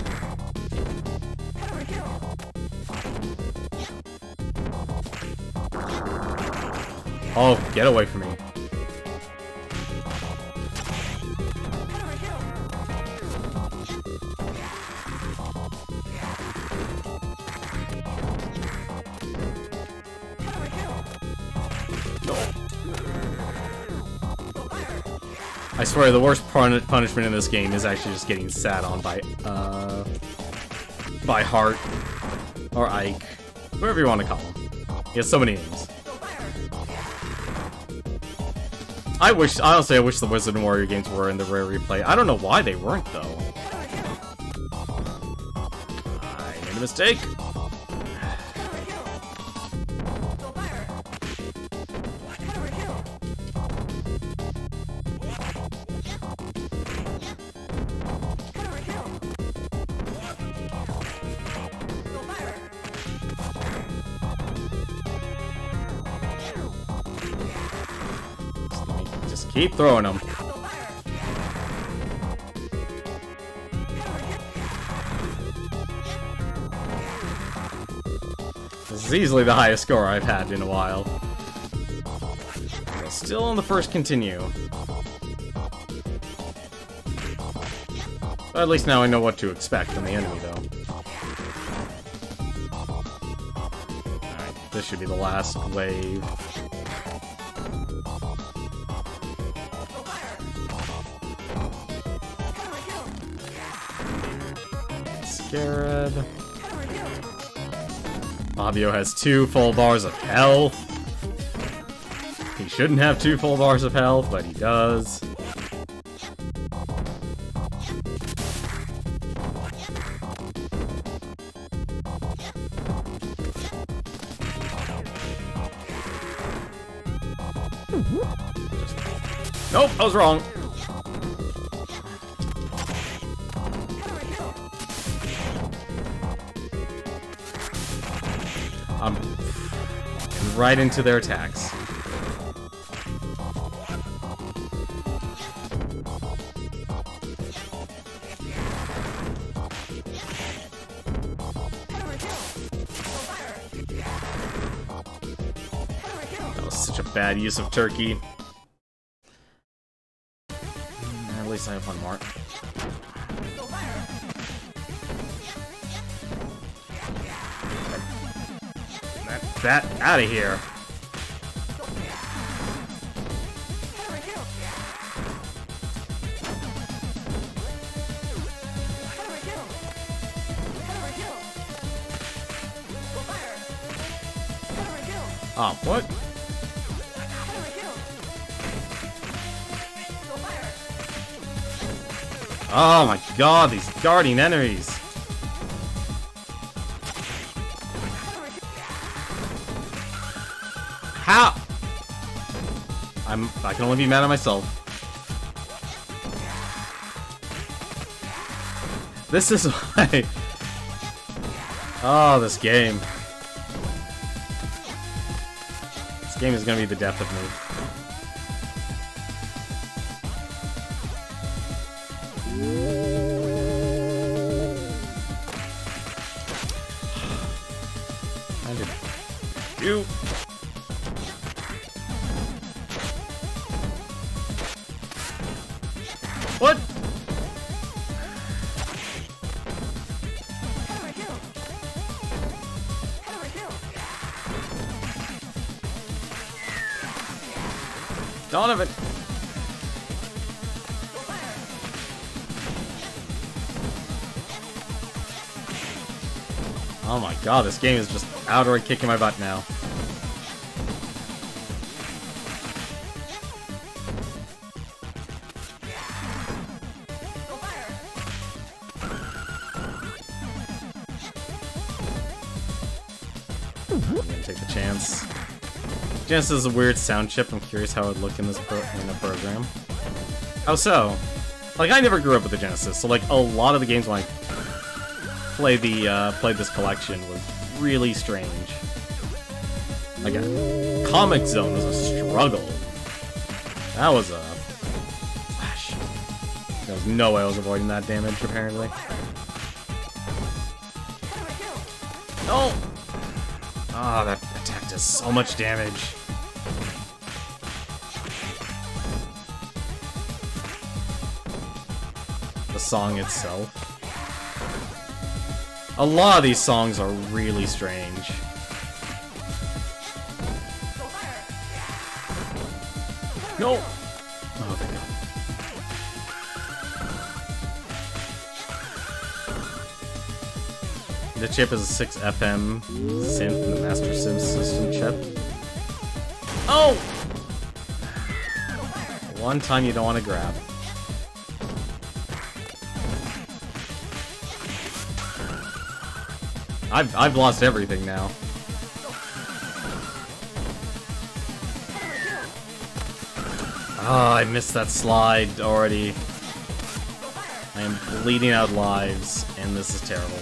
Oh, get away from me. I swear, the worst punishment in this game is actually just getting sat on by Hart, or Ike, whoever you want to call him. He has so many names. Honestly, I wish the Wizard and Warrior games were in the Rare replay. I don't know why they weren't, though. I made a mistake. Keep throwing them. This is easily the highest score I've had in a while. Still on the first continue. But at least now I know what to expect from the enemy, though. Alright, this should be the last wave. Scarab. Fabio has 2 full bars of health. He shouldn't have 2 full bars of health, but he does. Nope, I was wrong. I'm right into their attacks. That was such a bad use of turkey. At least I have one more. That out of here. Oh, what? Oh my god, these guarding enemies. How? I can only be mad at myself. This is why. Oh, this game. This game is gonna be the death of me. You. What? Donovan. Oh my god, this game is just outright kicking my butt now. I'm gonna take the chance. Genesis is a weird sound chip. I'm curious how it would look in this in the program. How so? Like, I never grew up with the Genesis, so like a lot of the games when I played this collection was really strange. Like, Comic Zone was a struggle. That was a flash. There was no way I was avoiding that damage, apparently. No! Ah, that attack does so much damage. The song itself. A lot of these songs are really strange. No! Oh, thank God. The chip is a 6 FM synth in the Master System chip. Oh! One time you don't want to grab. I've lost everything now. Oh, I missed that slide already. I am bleeding out lives, and this is terrible.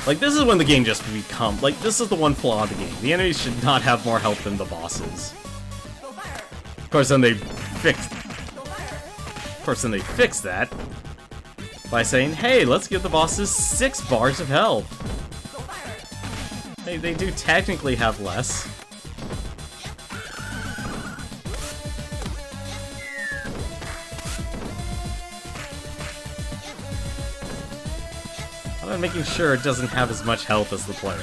Like, this is when the game just becomes... Like, this is the one flaw of the game. The enemies should not have more health than the bosses. Of course, then they fixed... course, then they fix that by saying, hey, let's give the bosses 6 bars of health. They do technically have less. I'm making sure it doesn't have as much health as the player.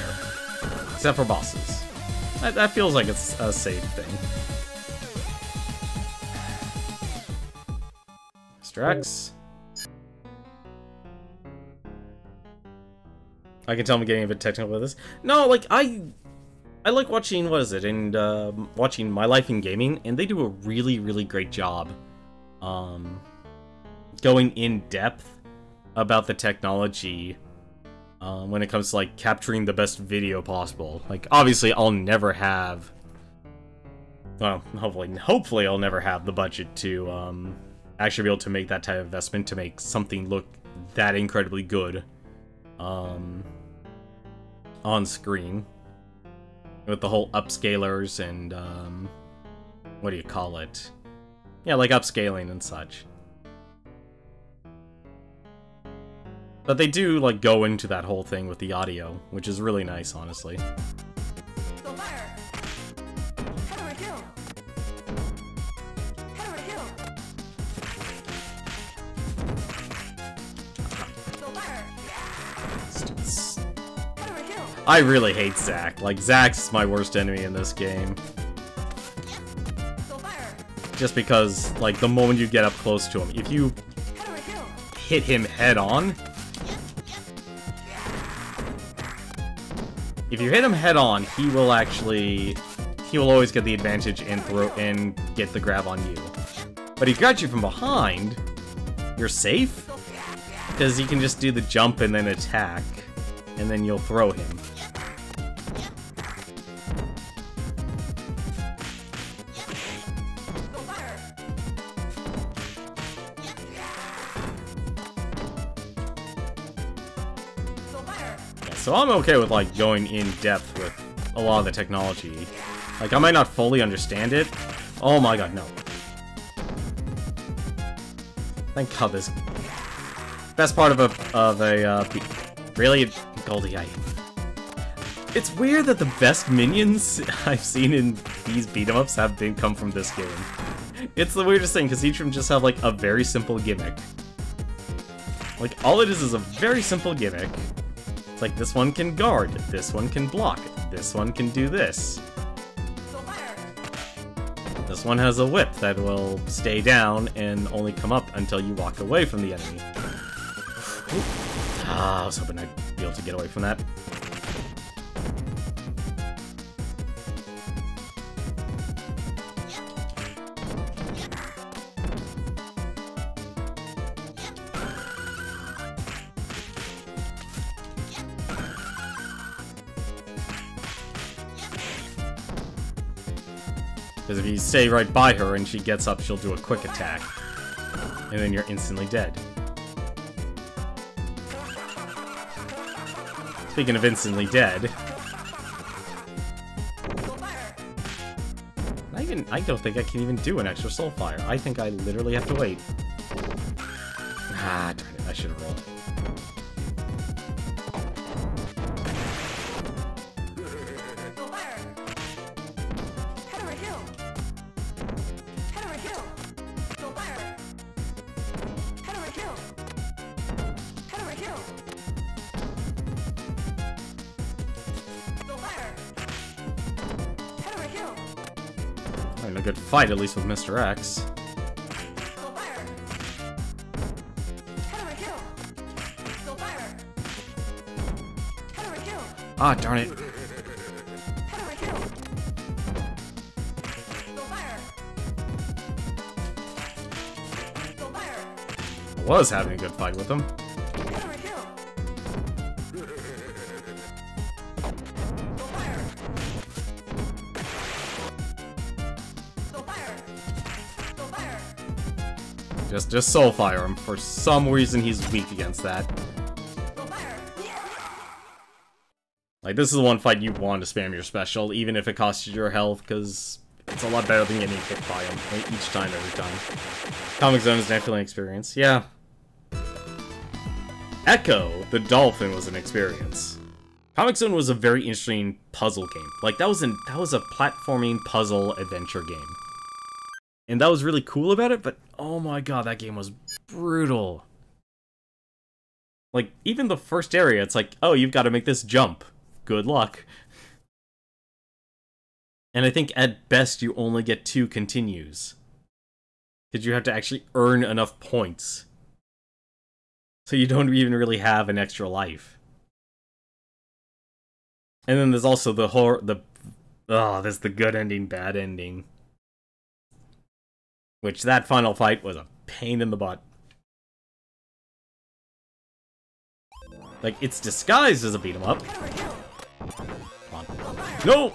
Except for bosses. That feels like it's a safe thing. Mr. X. I can tell I'm getting a bit technical with this. No, like, I like watching, what is it, and watching My Life in Gaming, and they do a really, really great job going in depth about the technology when it comes to, like, capturing the best video possible. Like, obviously, I'll never have... Well, hopefully I'll never have the budget to actually be able to make that type of investment to make something look that incredibly good on screen. With the whole upscalers and, what do you call it? Yeah, like upscaling and such. But they do, like, go into that whole thing with the audio, which is really nice, honestly. I really hate Zack. Like, Zack's my worst enemy in this game. Just because, like, the moment you get up close to him, if you hit him head on... If you hit him head on, he will always get the advantage and get the grab on you. But if he grabs you from behind, you're safe? Because you can just do the jump and then attack, and then you'll throw him. So I'm okay with, like, going in depth with a lot of the technology. Like, I might not fully understand it. Oh my god, no. Thank god this... Best part of a really? Goldie, It's weird that the best minions I've seen in these beat-em-ups have come from this game. It's the weirdest thing, because each of them just have, like, a very simple gimmick. Like, all it is a very simple gimmick. Like, this one can guard, this one can block, this one can do this. This one has a whip that will stay down and only come up until you walk away from the enemy. Ooh. Ah, I was hoping I'd be able to get away from that. Because if you stay right by her and she gets up, she'll do a quick attack. And then you're instantly dead. Speaking of instantly dead... I don't think I can even do an extra soul fire. I think I literally have to wait. Ah, darn it, I should have rolled. A good fight, at least with Mr. X. Ah, darn it. I was having a good fight with him. Just soul fire him. For some reason, he's weak against that. Like, this is the one fight you want to spam your special, even if it costs you your health, because it's a lot better than getting hit by him each time, every time. Comic Zone is definitely an experience. Yeah. Echo, the dolphin, was an experience. Comic Zone was a very interesting puzzle game. Like, that was a platforming puzzle adventure game. And that was really cool about it, but oh my god, that game was brutal. Like, even the first area, it's like, oh, you've got to make this jump. Good luck. And I think at best you only get 2 continues. Because you have to actually earn enough points. So you don't even really have an extra life. And then there's also there's the good ending, bad ending. Which, that final fight was a pain in the butt. Like, it's disguised as a beat 'em up. Come on. No!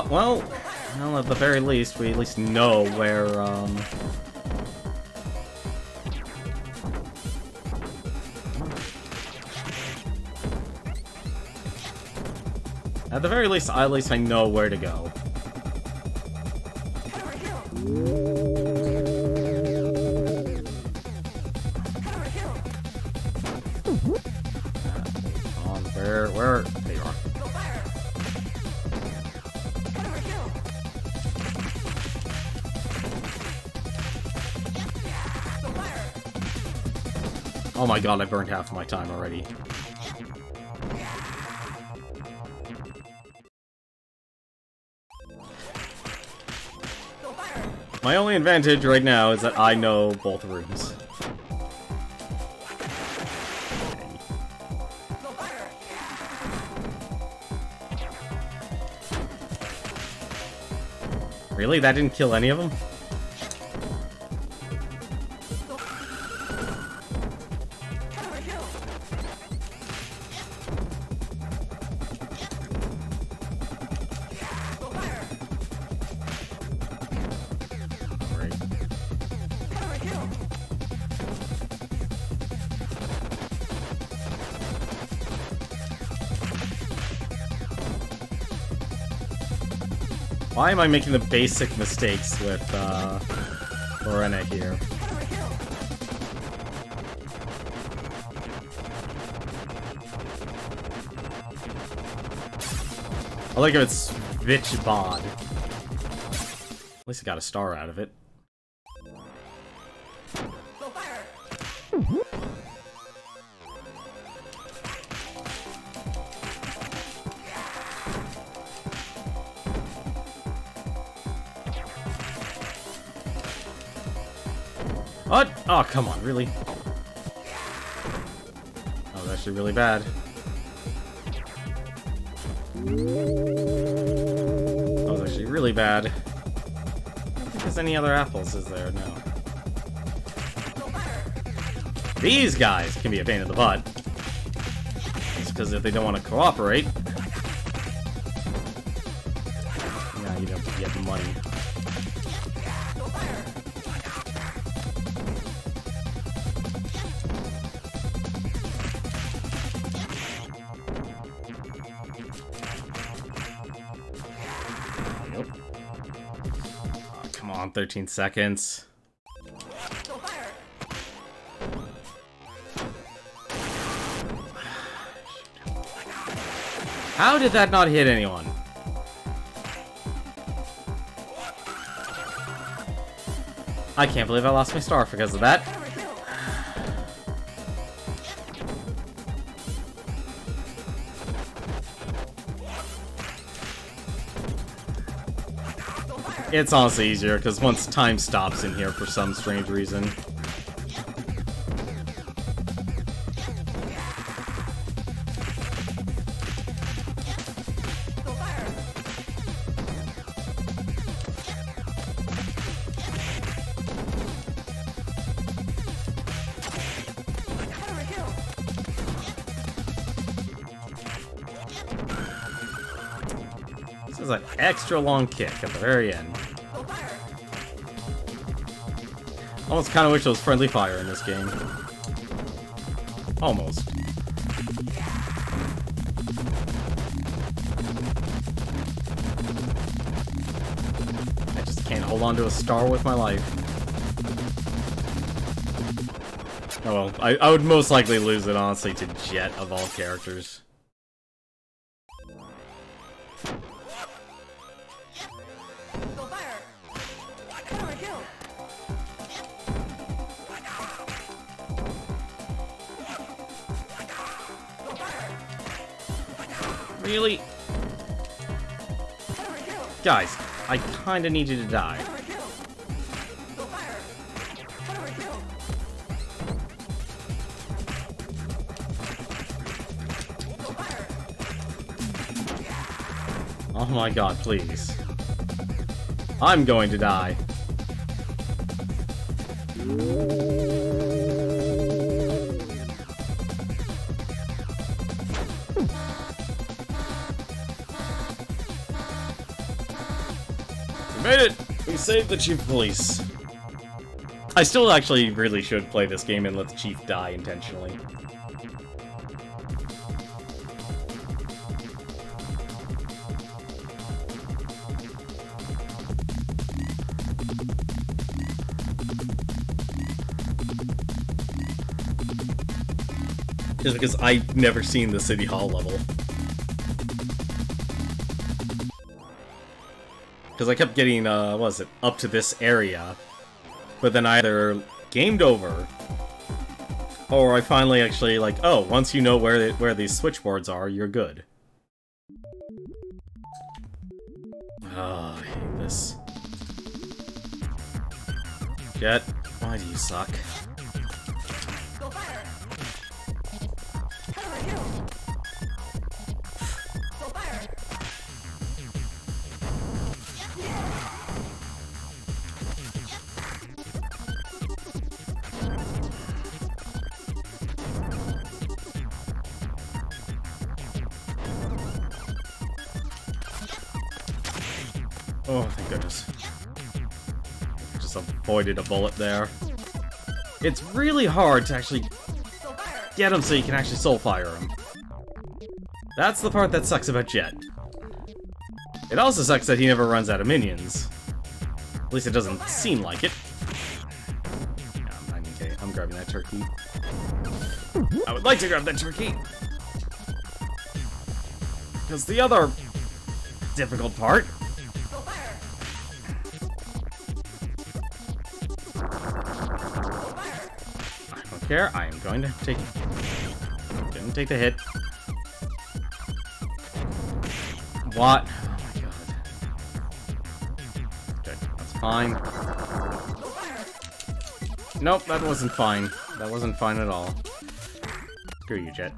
Well, at the very least, we at least know where, At the very least, I know where to go. Where? There you are. Oh my god, I burned half of my time already. My only advantage right now is that I know both rooms. Really? That didn't kill any of them? Why am I making the basic mistakes with, Lorena here? I like if it's bitch bod. At least I got a star out of it. What? Oh, come on, really? That was actually really bad. That was actually really bad. I don't think there's any other apples, is there? No. These guys can be a pain in the butt. It's because if they don't want to cooperate... Yeah, you have to get the money. Come on, 13 seconds. How did that not hit anyone? I can't believe I lost my star because of that. It's honestly easier, because once time stops in here for some strange reason. This is an extra long kick at the very end. Almost kind of wish there was friendly fire in this game. Almost. hold on to a star with my life. Oh well, I would most likely lose it, honestly, to Jet of all characters. Really? Guys, I kinda need you to die. Oh my god, please. I'm going to die. We made it! We saved the Chief of Police. I still actually really should play this game and let the Chief die intentionally. Just because I've never seen the City Hall level. Because I kept getting, what was it, up to this area, but then I either gamed over, or I finally actually, like, oh, once you know where these switchboards are, you're good. Oh, I hate this. Jet, why do you suck? Oh, thank goodness. Just avoided a bullet there. It's really hard to actually get him so you can actually soul fire him. That's the part that sucks about Jet. It also sucks that he never runs out of minions. At least it doesn't seem like it. Yeah, okay, I'm grabbing that turkey. I would like to grab that turkey! Because the other difficult part... care. I am going to take the hit. What? Oh my god. Okay, that's fine. Nope, that wasn't fine. That wasn't fine at all. Screw you, Jet.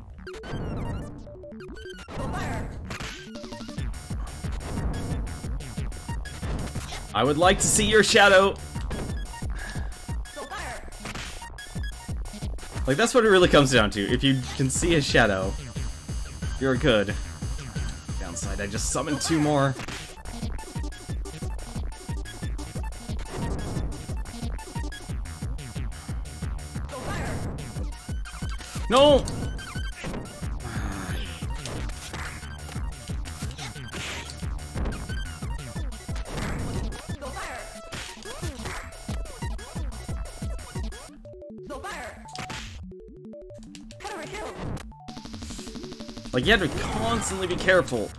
I would like to see your shadow. Like, that's what it really comes down to. If you can see a shadow, you're good. Downside, I just summoned 2 more. No! Like, you have to constantly be careful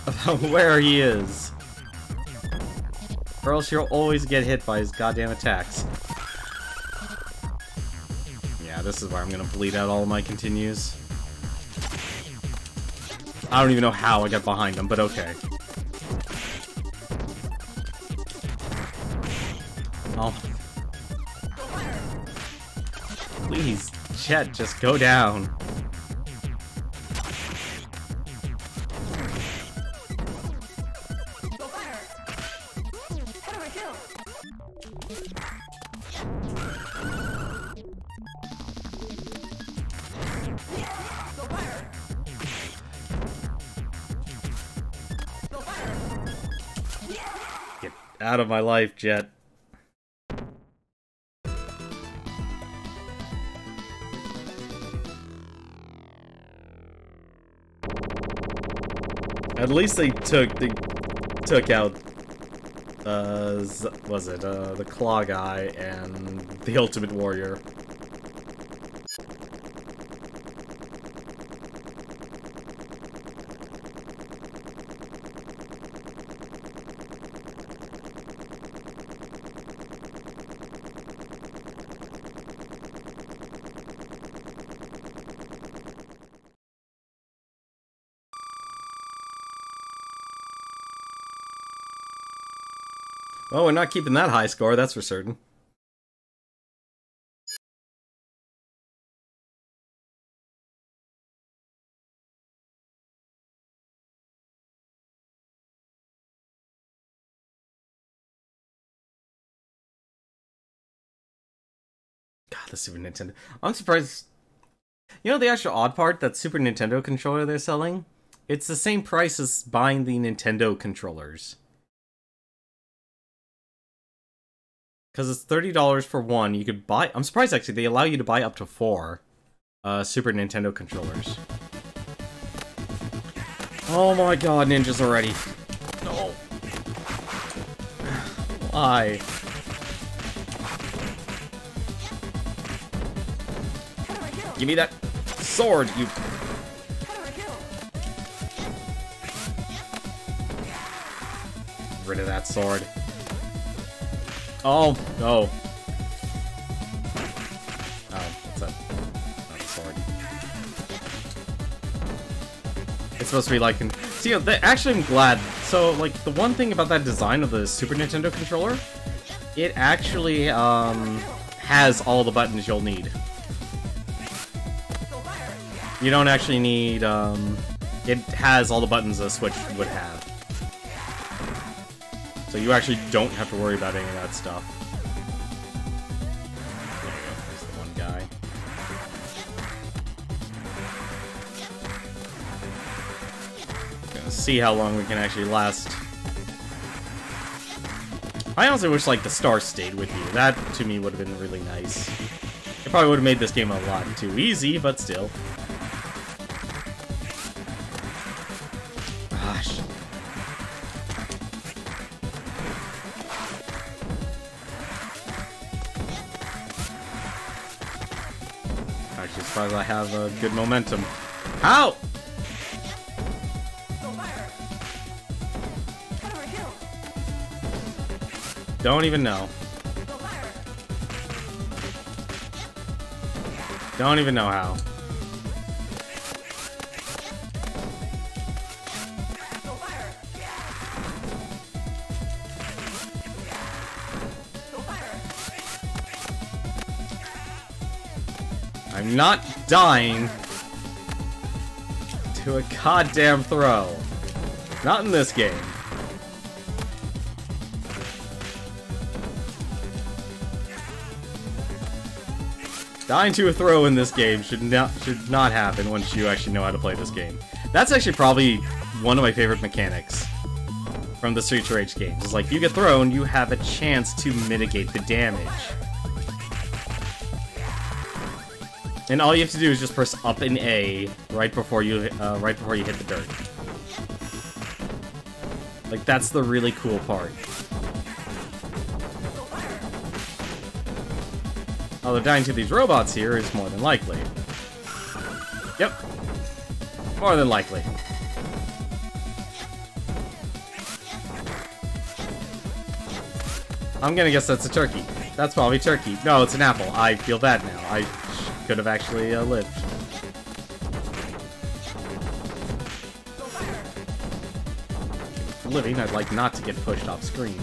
about where he is, or else you'll always get hit by his goddamn attacks. Yeah, this is where I'm gonna bleed out all of my continues. I don't even know how I got behind him, but okay. Oh. Please, Chet, just go down. Get out of my life, Jet. At least they took out was it, the Claw guy and the Ultimate Warrior. Oh, we're not keeping that high score, that's for certain. God, the Super Nintendo. I'm surprised. You know the actual odd part? That Super Nintendo controller they're selling? It's the same price as buying the Nintendo controllers. Because it's $30 for one. You could buy... I'm surprised, actually. They allow you to buy up to 4 Super Nintendo controllers. Oh my god, ninjas already. No. Why? Give me that sword, you... Rid of that sword. Oh, no. Oh, what's that? Not a sword. It's supposed to be like... See, actually, I'm glad. So, like, the one thing about that design of the Super Nintendo controller, it actually, has all the buttons you'll need. You don't actually need, it has all the buttons a Switch would have. So you actually don't have to worry about any of that stuff. There you go, there's the one guy. Gonna see how long we can actually last. I honestly wish, like, the star stayed with you. That, to me, would have been really nice. It probably would have made this game a lot too easy, but still. Gosh. Actually, surprised I have good momentum. How? Don't even know. Don't even know how. I'm not dying to a goddamn throw. Not in this game. Dying to a throw in this game should not happen once you actually know how to play this game. That's actually probably one of my favorite mechanics from the Streets of Rage games. It's like, you get thrown, you have a chance to mitigate the damage. And all you have to do is just press up and A right before you hit the dirt. Like, that's the really cool part. Although dying to these robots here is more than likely. Yep. More than likely. I'm gonna guess that's a turkey. That's probably turkey. No, it's an apple. I feel bad now. I could have actually lived. For living, I'd like not to get pushed off screen.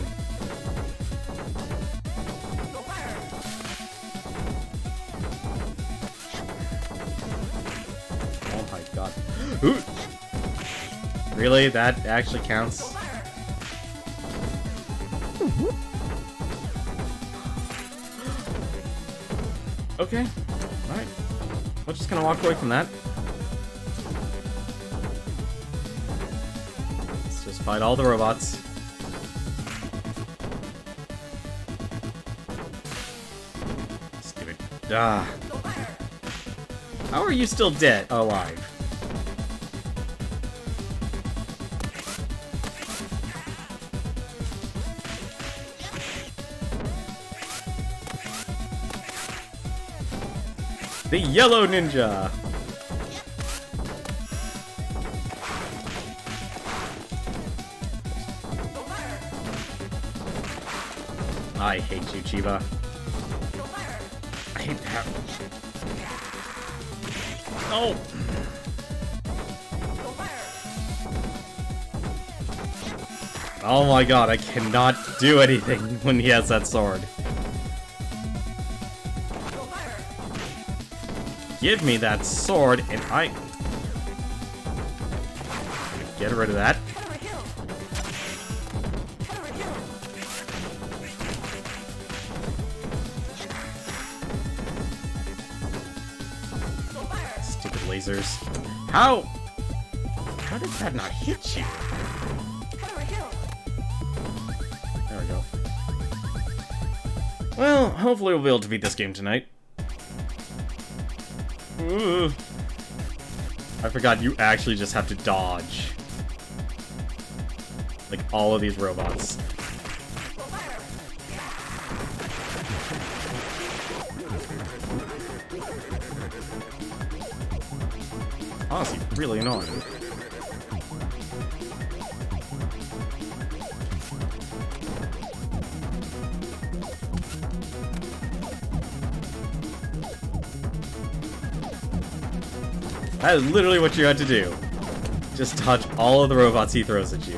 Oh my god. Ooh. Really? That actually counts? Okay. Alright. We're just gonna walk away from that. Let's just fight all the robots. Stupid. Ah. How are you still dead? Alive. The yellow ninja! I hate you, Chiba. I hate that. Oh! Oh my god, I cannot do anything when he has that sword. Give me that sword and I... Get rid of that. Stupid lasers. How? How did that not hit you? There we go. Well, hopefully we'll be able to beat this game tonight. Ooh. I forgot you actually just have to dodge. Like all of these robots. Honestly, really annoying. That is literally what you had to do. Just touch all of the robots he throws at you.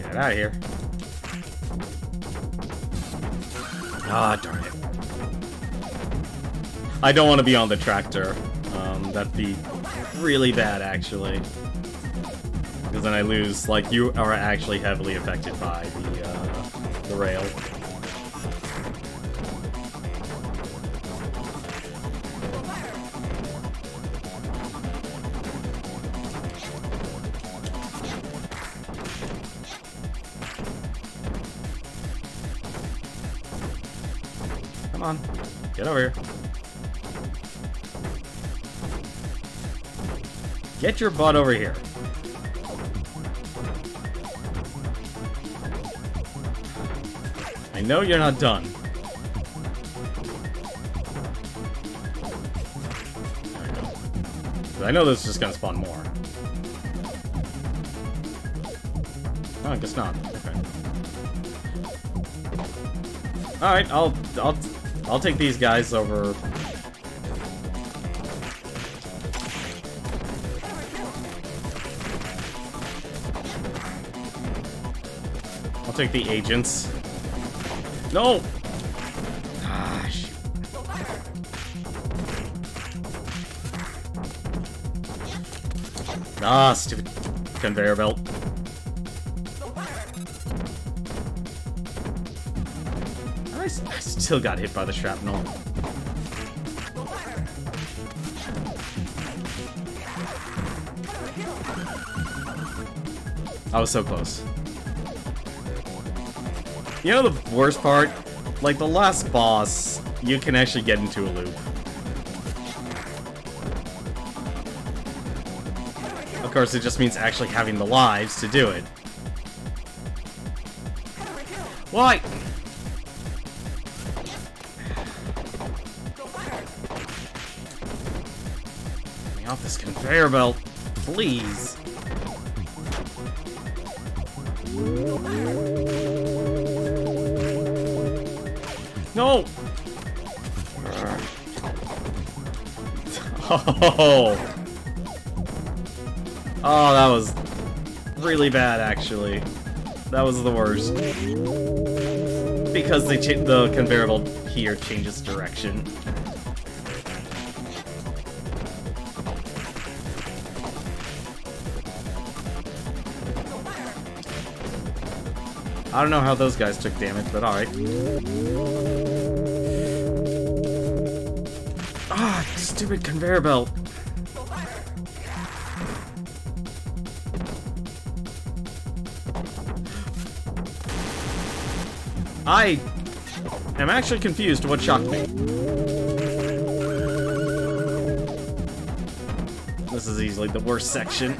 Get out of here. Ah, darn it. I don't want to be on the tractor. That'd be really bad, actually. Because then I lose, like, you are actually heavily affected by the rail. Come on, get over here. Get your butt over here. I know you're not done. There we go. I know this is just gonna spawn more. Oh, I guess not. Okay. All right, I'll take these guys over. I'll take the agents. No! Ah, shoot. Ah, stupid conveyor belt. I still got hit by the shrapnel. I was so close. You know the worst part? Like, the last boss, you can actually get into a loop. Of course, it just means actually having the lives to do it. Why? Get me off this conveyor belt, please. No! Oh! Oh, that was really bad, actually. That was the worst. Because the conveyor belt here changes direction. I don't know how those guys took damage, but alright. Ah, stupid conveyor belt. I am actually confused what shocked me. This is easily the worst section.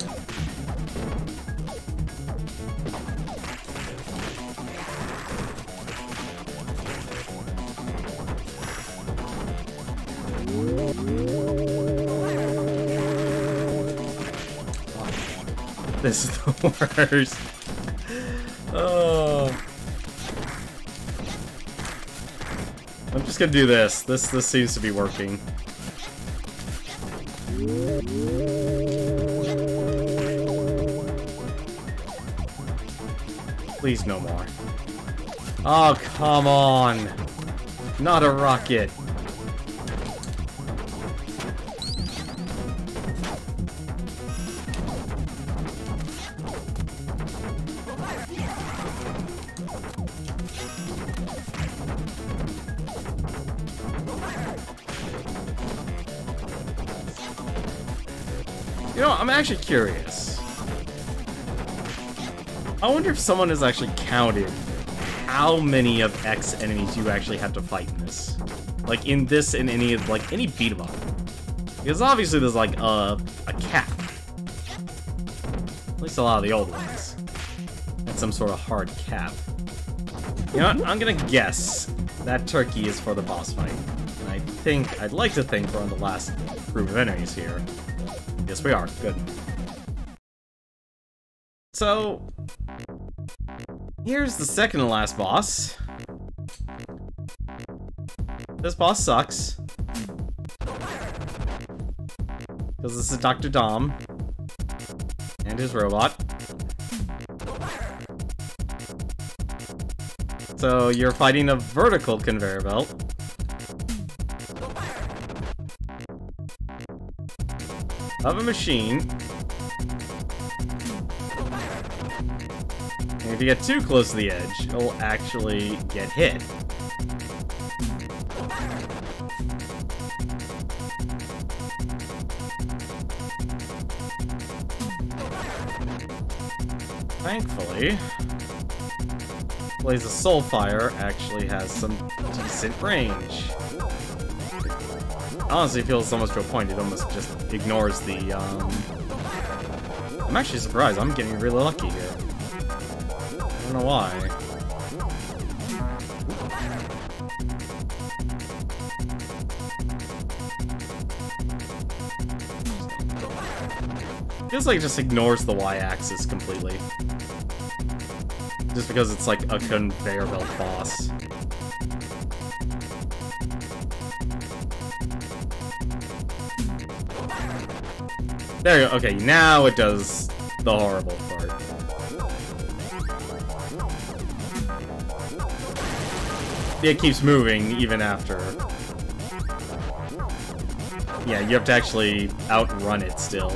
This is the worst. Oh. I'm just gonna do this. This seems to be working. Please, no more. Oh, come on. Not a rocket. You know, I'm actually curious. I wonder if someone has actually counted how many of X enemies you actually have to fight in this. Like, in this and any beat 'em up. Because obviously there's, like, a cap. At least a lot of the old ones. And some sort of hard cap. You know what? I'm gonna guess that turkey is for the boss fight. And I'd like to think we're on the last group of enemies here. Yes, we are. Good. So, here's the second to last boss. This boss sucks. Because this is Dr. Dom. And his robot. So, you're fighting a vertical conveyor belt. Of a machine. And if you get too close to the edge, it'll actually get hit. Thankfully, Blaze of Soulfire actually has some decent range. Honestly, it feels almost to a point, it almost just ignores the, I'm actually surprised, I'm getting really lucky here. I don't know why. Feels like it just ignores the Y-axis completely. Just because it's like a conveyor belt boss. There you go. Okay, now it does the horrible part. It keeps moving even after. Yeah, you have to actually outrun it still.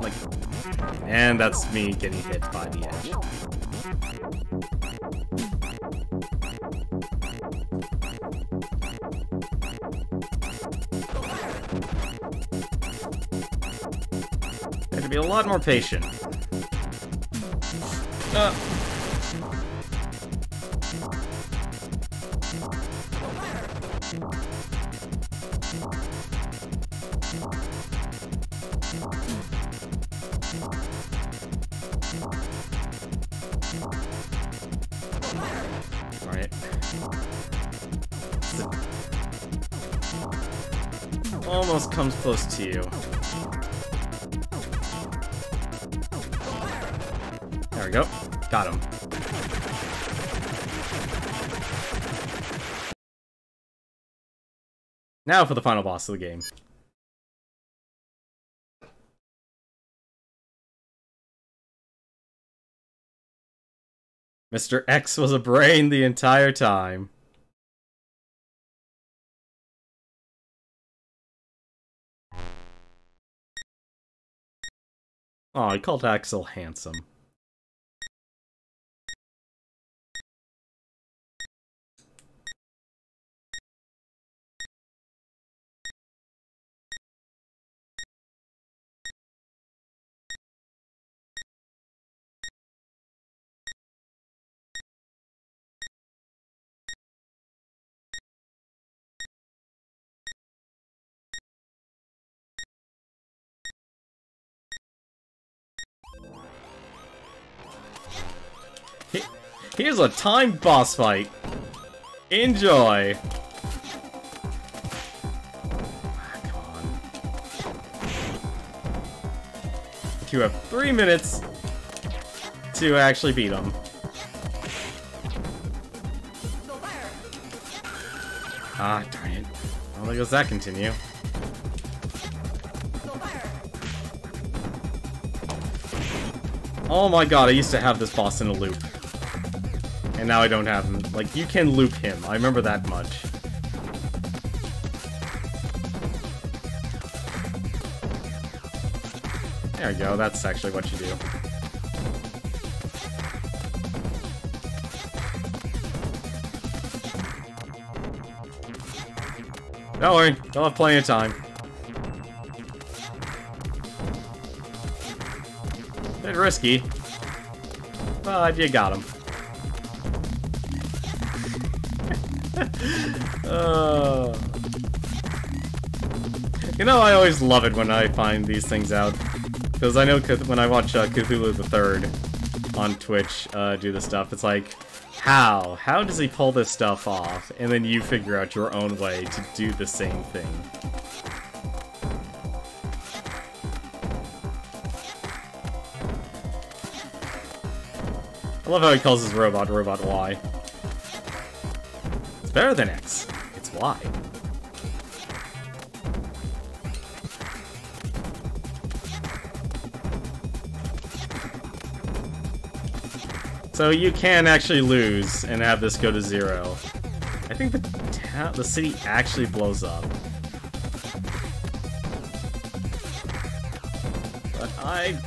Like, and that's me getting hit by the edge. Have to be a lot more patient. Alright. Almost comes close to you. There we go. Got him. Now for the final boss of the game. Mr. X was a brain the entire time. Oh, he called Axel handsome. Here's a timed boss fight. Enjoy. Come on. You have 3 minutes to actually beat him. Ah, darn it. Well, there goes that continue. Oh my god, I used to have this boss in a loop. And now I don't have him. Like, you can loop him. I remember that much. There we go, that's actually what you do. Don't worry, you'll have plenty of time. Bit risky, but you got him. You know, I always love it when I find these things out. Because I know when I watch Cthulhu the Third on Twitch do this stuff, it's like, how? How does he pull this stuff off? And then you figure out your own way to do the same thing. I love how he calls his robot Robot Y. It's better than X. It's Y. So you can actually lose and have this go to 0. I think the city actually blows up. But I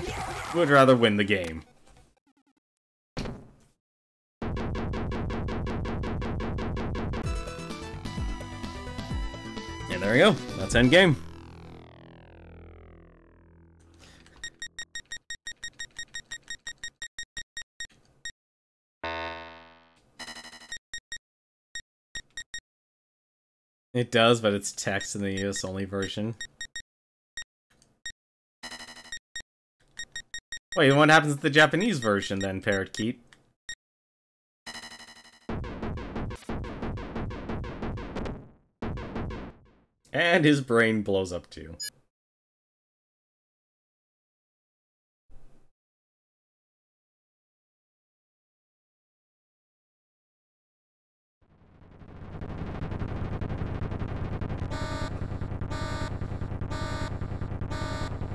would rather win the game. And there we go. That's endgame. It does, but it's text in the US only version. Wait, what happens with the Japanese version then, Parakeet? And his brain blows up too.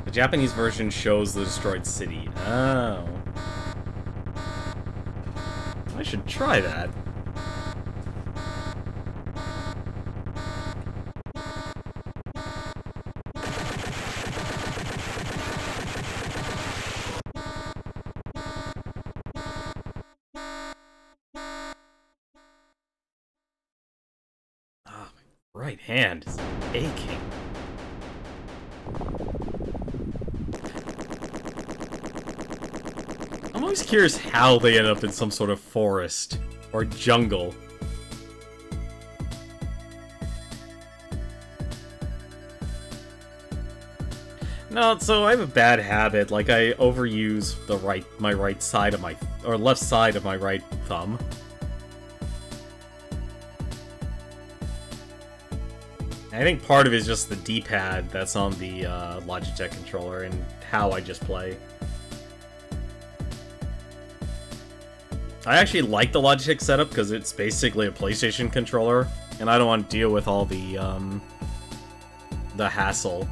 The Japanese version shows the destroyed city. Oh. I should try that. Ah, my right hand is aching. I'm always curious how they end up in some sort of forest or jungle. No, so I have a bad habit, like I overuse my right side of my, or left side of my right thumb. I think part of it is just the D-pad that's on the Logitech controller and how I just play. I actually like the Logitech setup because it's basically a PlayStation controller, and I don't want to deal with all the hassle.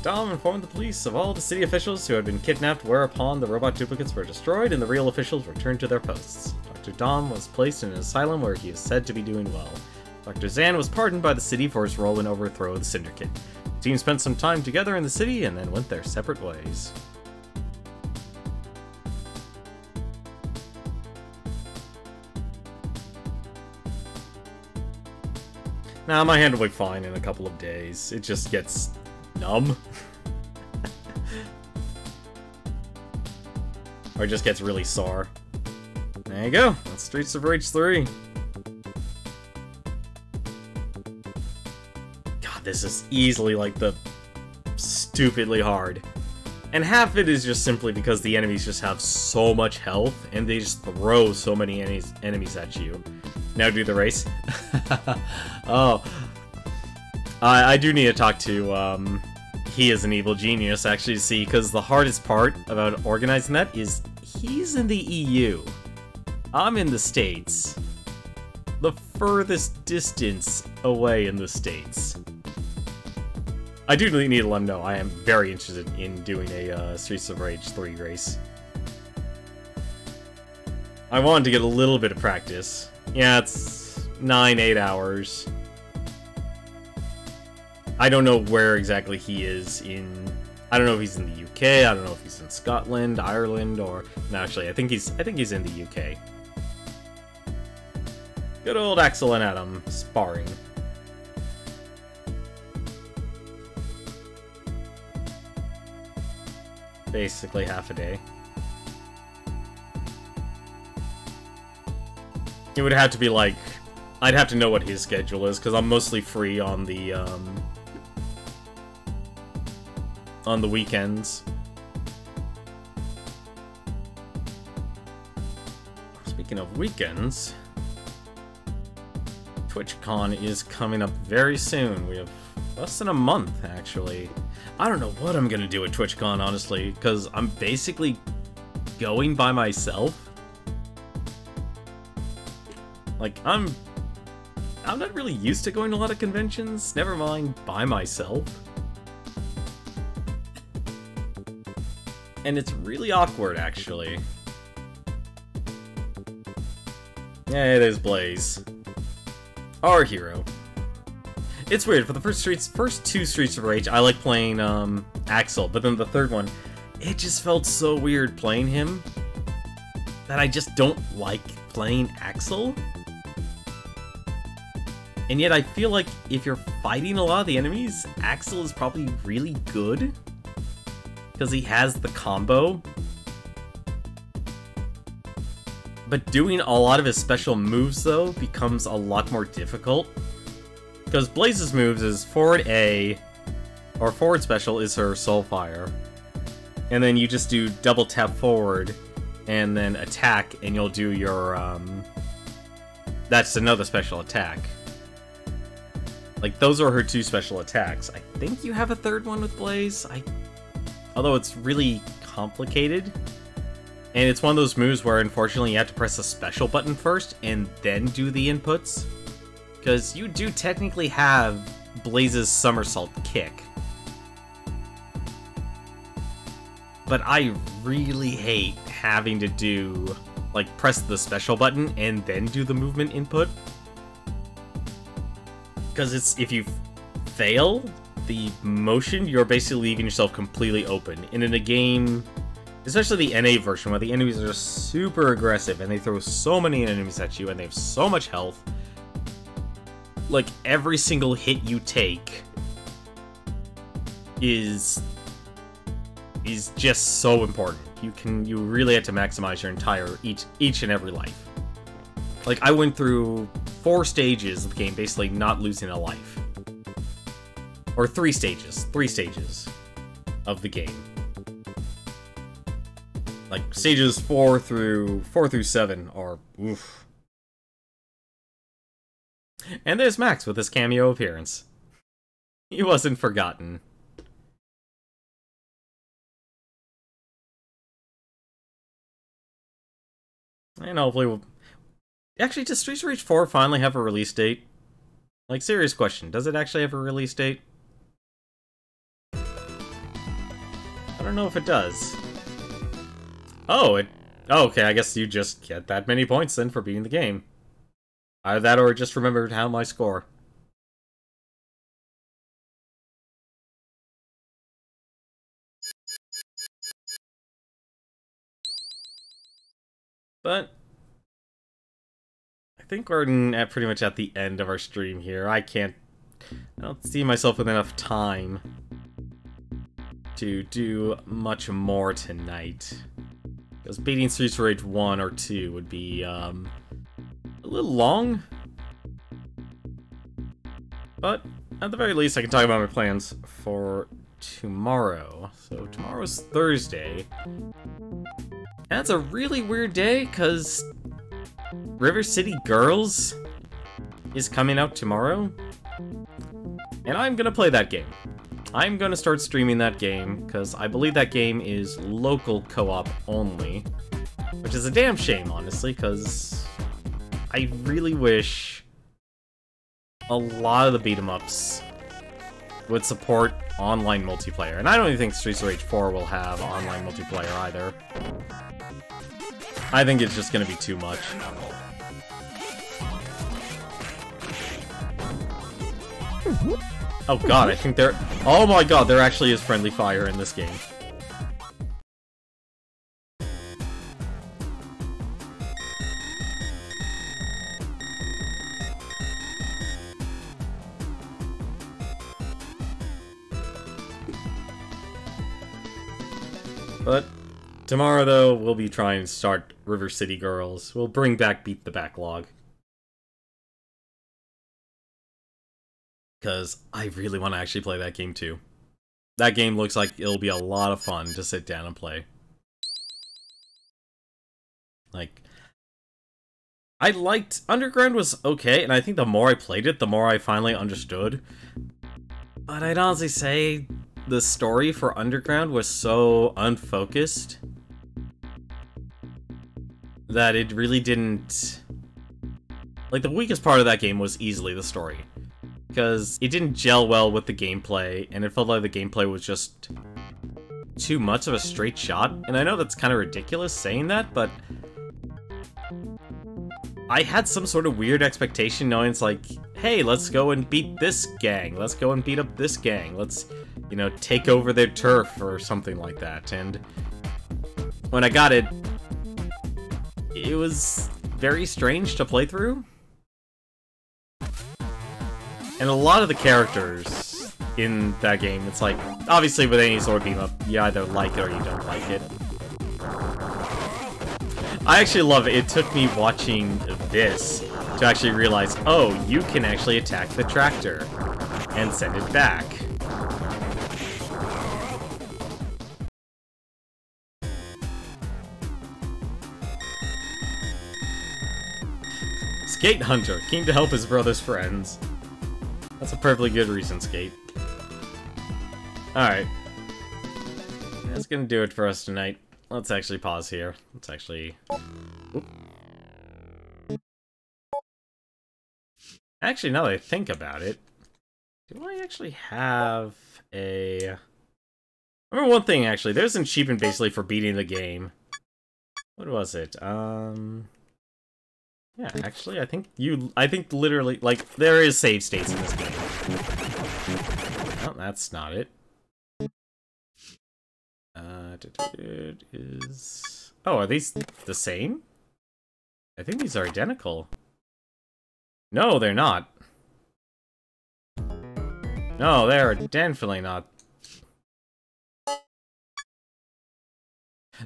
Dom informed the police of all the city officials who had been kidnapped, whereupon the robot duplicates were destroyed and the real officials returned to their posts. Dr. Dom was placed in an asylum where he is said to be doing well. Dr. Zan was pardoned by the city for his role in overthrow of the Syndicate. The team spent some time together in the city and then went their separate ways. Nah, my hand will be fine in a couple of days. It just gets numb. Or it just gets really sore. There you go. That's Streets of Rage 3. God, this is easily like the stupidly hard. And half of it is just simply because the enemies just have so much health, and they just throw so many enemies at you. Now do the race. Oh. I do need to talk to, He Is an Evil Genius, actually, to see, because the hardest part about organizing that is he's in the EU. I'm in the States. The furthest distance away in the States. I do need to let him know I am very interested in doing a Streets of Rage 3 race. I wanted to get a little bit of practice. Yeah, it's 9-8 hours. I don't know where exactly he is in... I don't know if he's in the UK, I don't know if he's in Scotland, Ireland, or... No, actually, I think he's in the UK. Good old Axel and Adam sparring. Basically half a day. It would have to be like... I'd have to know what his schedule is, because I'm mostly free on the weekends. Speaking of weekends, TwitchCon is coming up very soon. We have less than a month, actually. I don't know what I'm gonna do at TwitchCon, honestly, because I'm basically going by myself. Like, I'm not really used to going to a lot of conventions, never mind by myself. And it's really awkward, actually. Yeah, there's Blaze. Our hero. It's weird, for the first two Streets of Rage, I like playing, Axel, but then the third one, it just felt so weird playing him that I just don't like playing Axel. And yet I feel like if you're fighting a lot of the enemies, Axel is probably really good. Because he has the combo. But doing a lot of his special moves, though, becomes a lot more difficult. Because Blaze's moves is forward A, or forward special is her Soulfire. And then you just do double tap forward, and then attack, and you'll do your, that's another special attack. Like, those are her two special attacks. I think you have a third one with Blaze, although it's really complicated. And it's one of those moves where, unfortunately, you have to press the special button first, and then do the inputs. Because you do technically have Blaze's somersault kick. But I really hate having to do, like, press the special button and then do the movement input. Because if you fail the motion, you're basically leaving yourself completely open. And in a game, especially the NA version, where the enemies are just super aggressive and they throw so many enemies at you and they have so much health, like, every single hit you take is just so important. You really have to maximize your entire each and every life. Like, I went through 4 stages of the game basically not losing a life. Or 3 stages of the game. Like, stages 4 through 7 are oof. And there's Max with his cameo appearance. He wasn't forgotten. And hopefully we'll... Actually, does Streets of Rage 4 finally have a release date? Like, serious question, does it actually have a release date? I don't know if it does. Oh, okay, I guess you just get that many points then for beating the game. Either that or just remembered how my score. But I think we're pretty much at the end of our stream here. I don't see myself with enough time to do much more tonight. Because beating Streets of Rage 1 or 2 would be a little long. But at the very least, I can talk about my plans for tomorrow. So tomorrow's Thursday. That's a really weird day, because River City Girls is coming out tomorrow. And I'm gonna play that game. I'm gonna start streaming that game, because I believe that game is local co-op only. Which is a damn shame, honestly, because I really wish a lot of the beat-em-ups would support online multiplayer. And I don't even think Streets of Rage 4 will have online multiplayer either. I think it's just gonna be too much. Oh god, I think there... Oh my god, there actually is friendly fire in this game. But tomorrow, though, we'll be trying to start River City Girls. We'll bring back Beat the Backlog. Because I really want to actually play that game, too. That game looks like it'll be a lot of fun to sit down and play. Like, I liked... Underground was okay, and I think the more I played it, the more I finally understood. But I'd honestly say the story for Underground was so unfocused that it really didn't... Like, the weakest part of that game was easily the story. Because it didn't gel well with the gameplay, and it felt like the gameplay was just too much of a straight shot. And I know that's kind of ridiculous saying that, but I had some sort of weird expectation knowing it's like, hey, let's go and beat this gang. Let's go and beat up this gang. Let's, you know, take over their turf or something like that. And when I got it, it was very strange to play through. And a lot of the characters in that game, it's like, obviously with any sort of beat 'em up, you either like it or you don't like it. I actually love it. It took me watching this to actually realize, oh, you can actually attack the tractor and send it back. Skate Hunter, keen to help his brother's friends. That's a perfectly good reason, Skate. Alright. That's gonna do it for us tonight. Let's actually pause here. Let's actually... Oop. Actually, now that I think about it, do I actually have a... I remember one thing, actually. There's an achievement, basically, for beating the game. What was it? Yeah, actually, I think literally, like, there is save states in this game. Oh, that's not it. Oh, are these the same? I think these are identical. No, they're not. No, they're definitely not.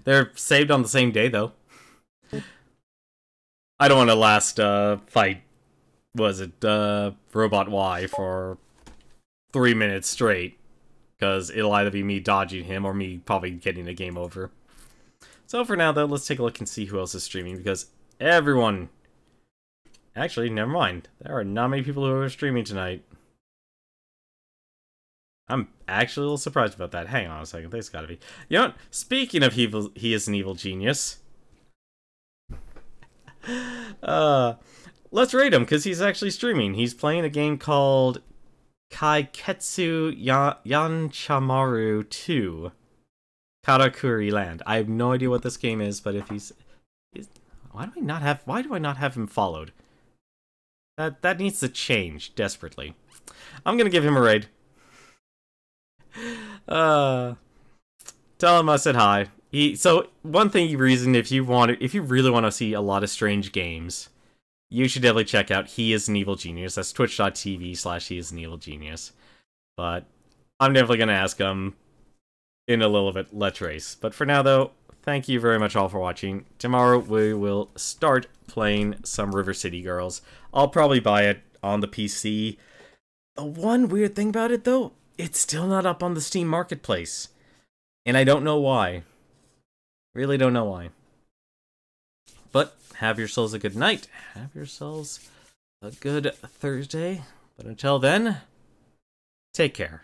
They're saved on the same day, though. I don't want to last, fight, was it, Robot Y for 3 minutes straight. Because it'll either be me dodging him or me probably getting the game over. So for now, though, let's take a look and see who else is streaming. Because everyone... Actually, never mind. There are not many people who are streaming tonight. I'm actually a little surprised about that. Hang on a second. There's gotta be... You know what? Speaking of evil, he is an evil genius. Let's rate him, because he's actually streaming. He's playing a game called Kaiketsu Yanchamaru 2 Karakuri Land. I have no idea what this game is, but if he's... Why do I not have him followed? That needs to change, desperately. I'm gonna give him a raid. Tell him I said hi. So, one reason, if you really want to see a lot of strange games, you should definitely check out He Is an Evil Genius. That's twitch.tv/He Is an Evil Genius. But I'm definitely going to ask him in a little bit. Let's race. But for now, though, thank you very much all for watching. Tomorrow, we will start playing some River City Girls. I'll probably buy it on the PC. The one weird thing about it, though, it's still not up on the Steam Marketplace. And I don't know why. Really don't know why. But have yourselves a good night. Have yourselves a good Thursday. But until then, take care.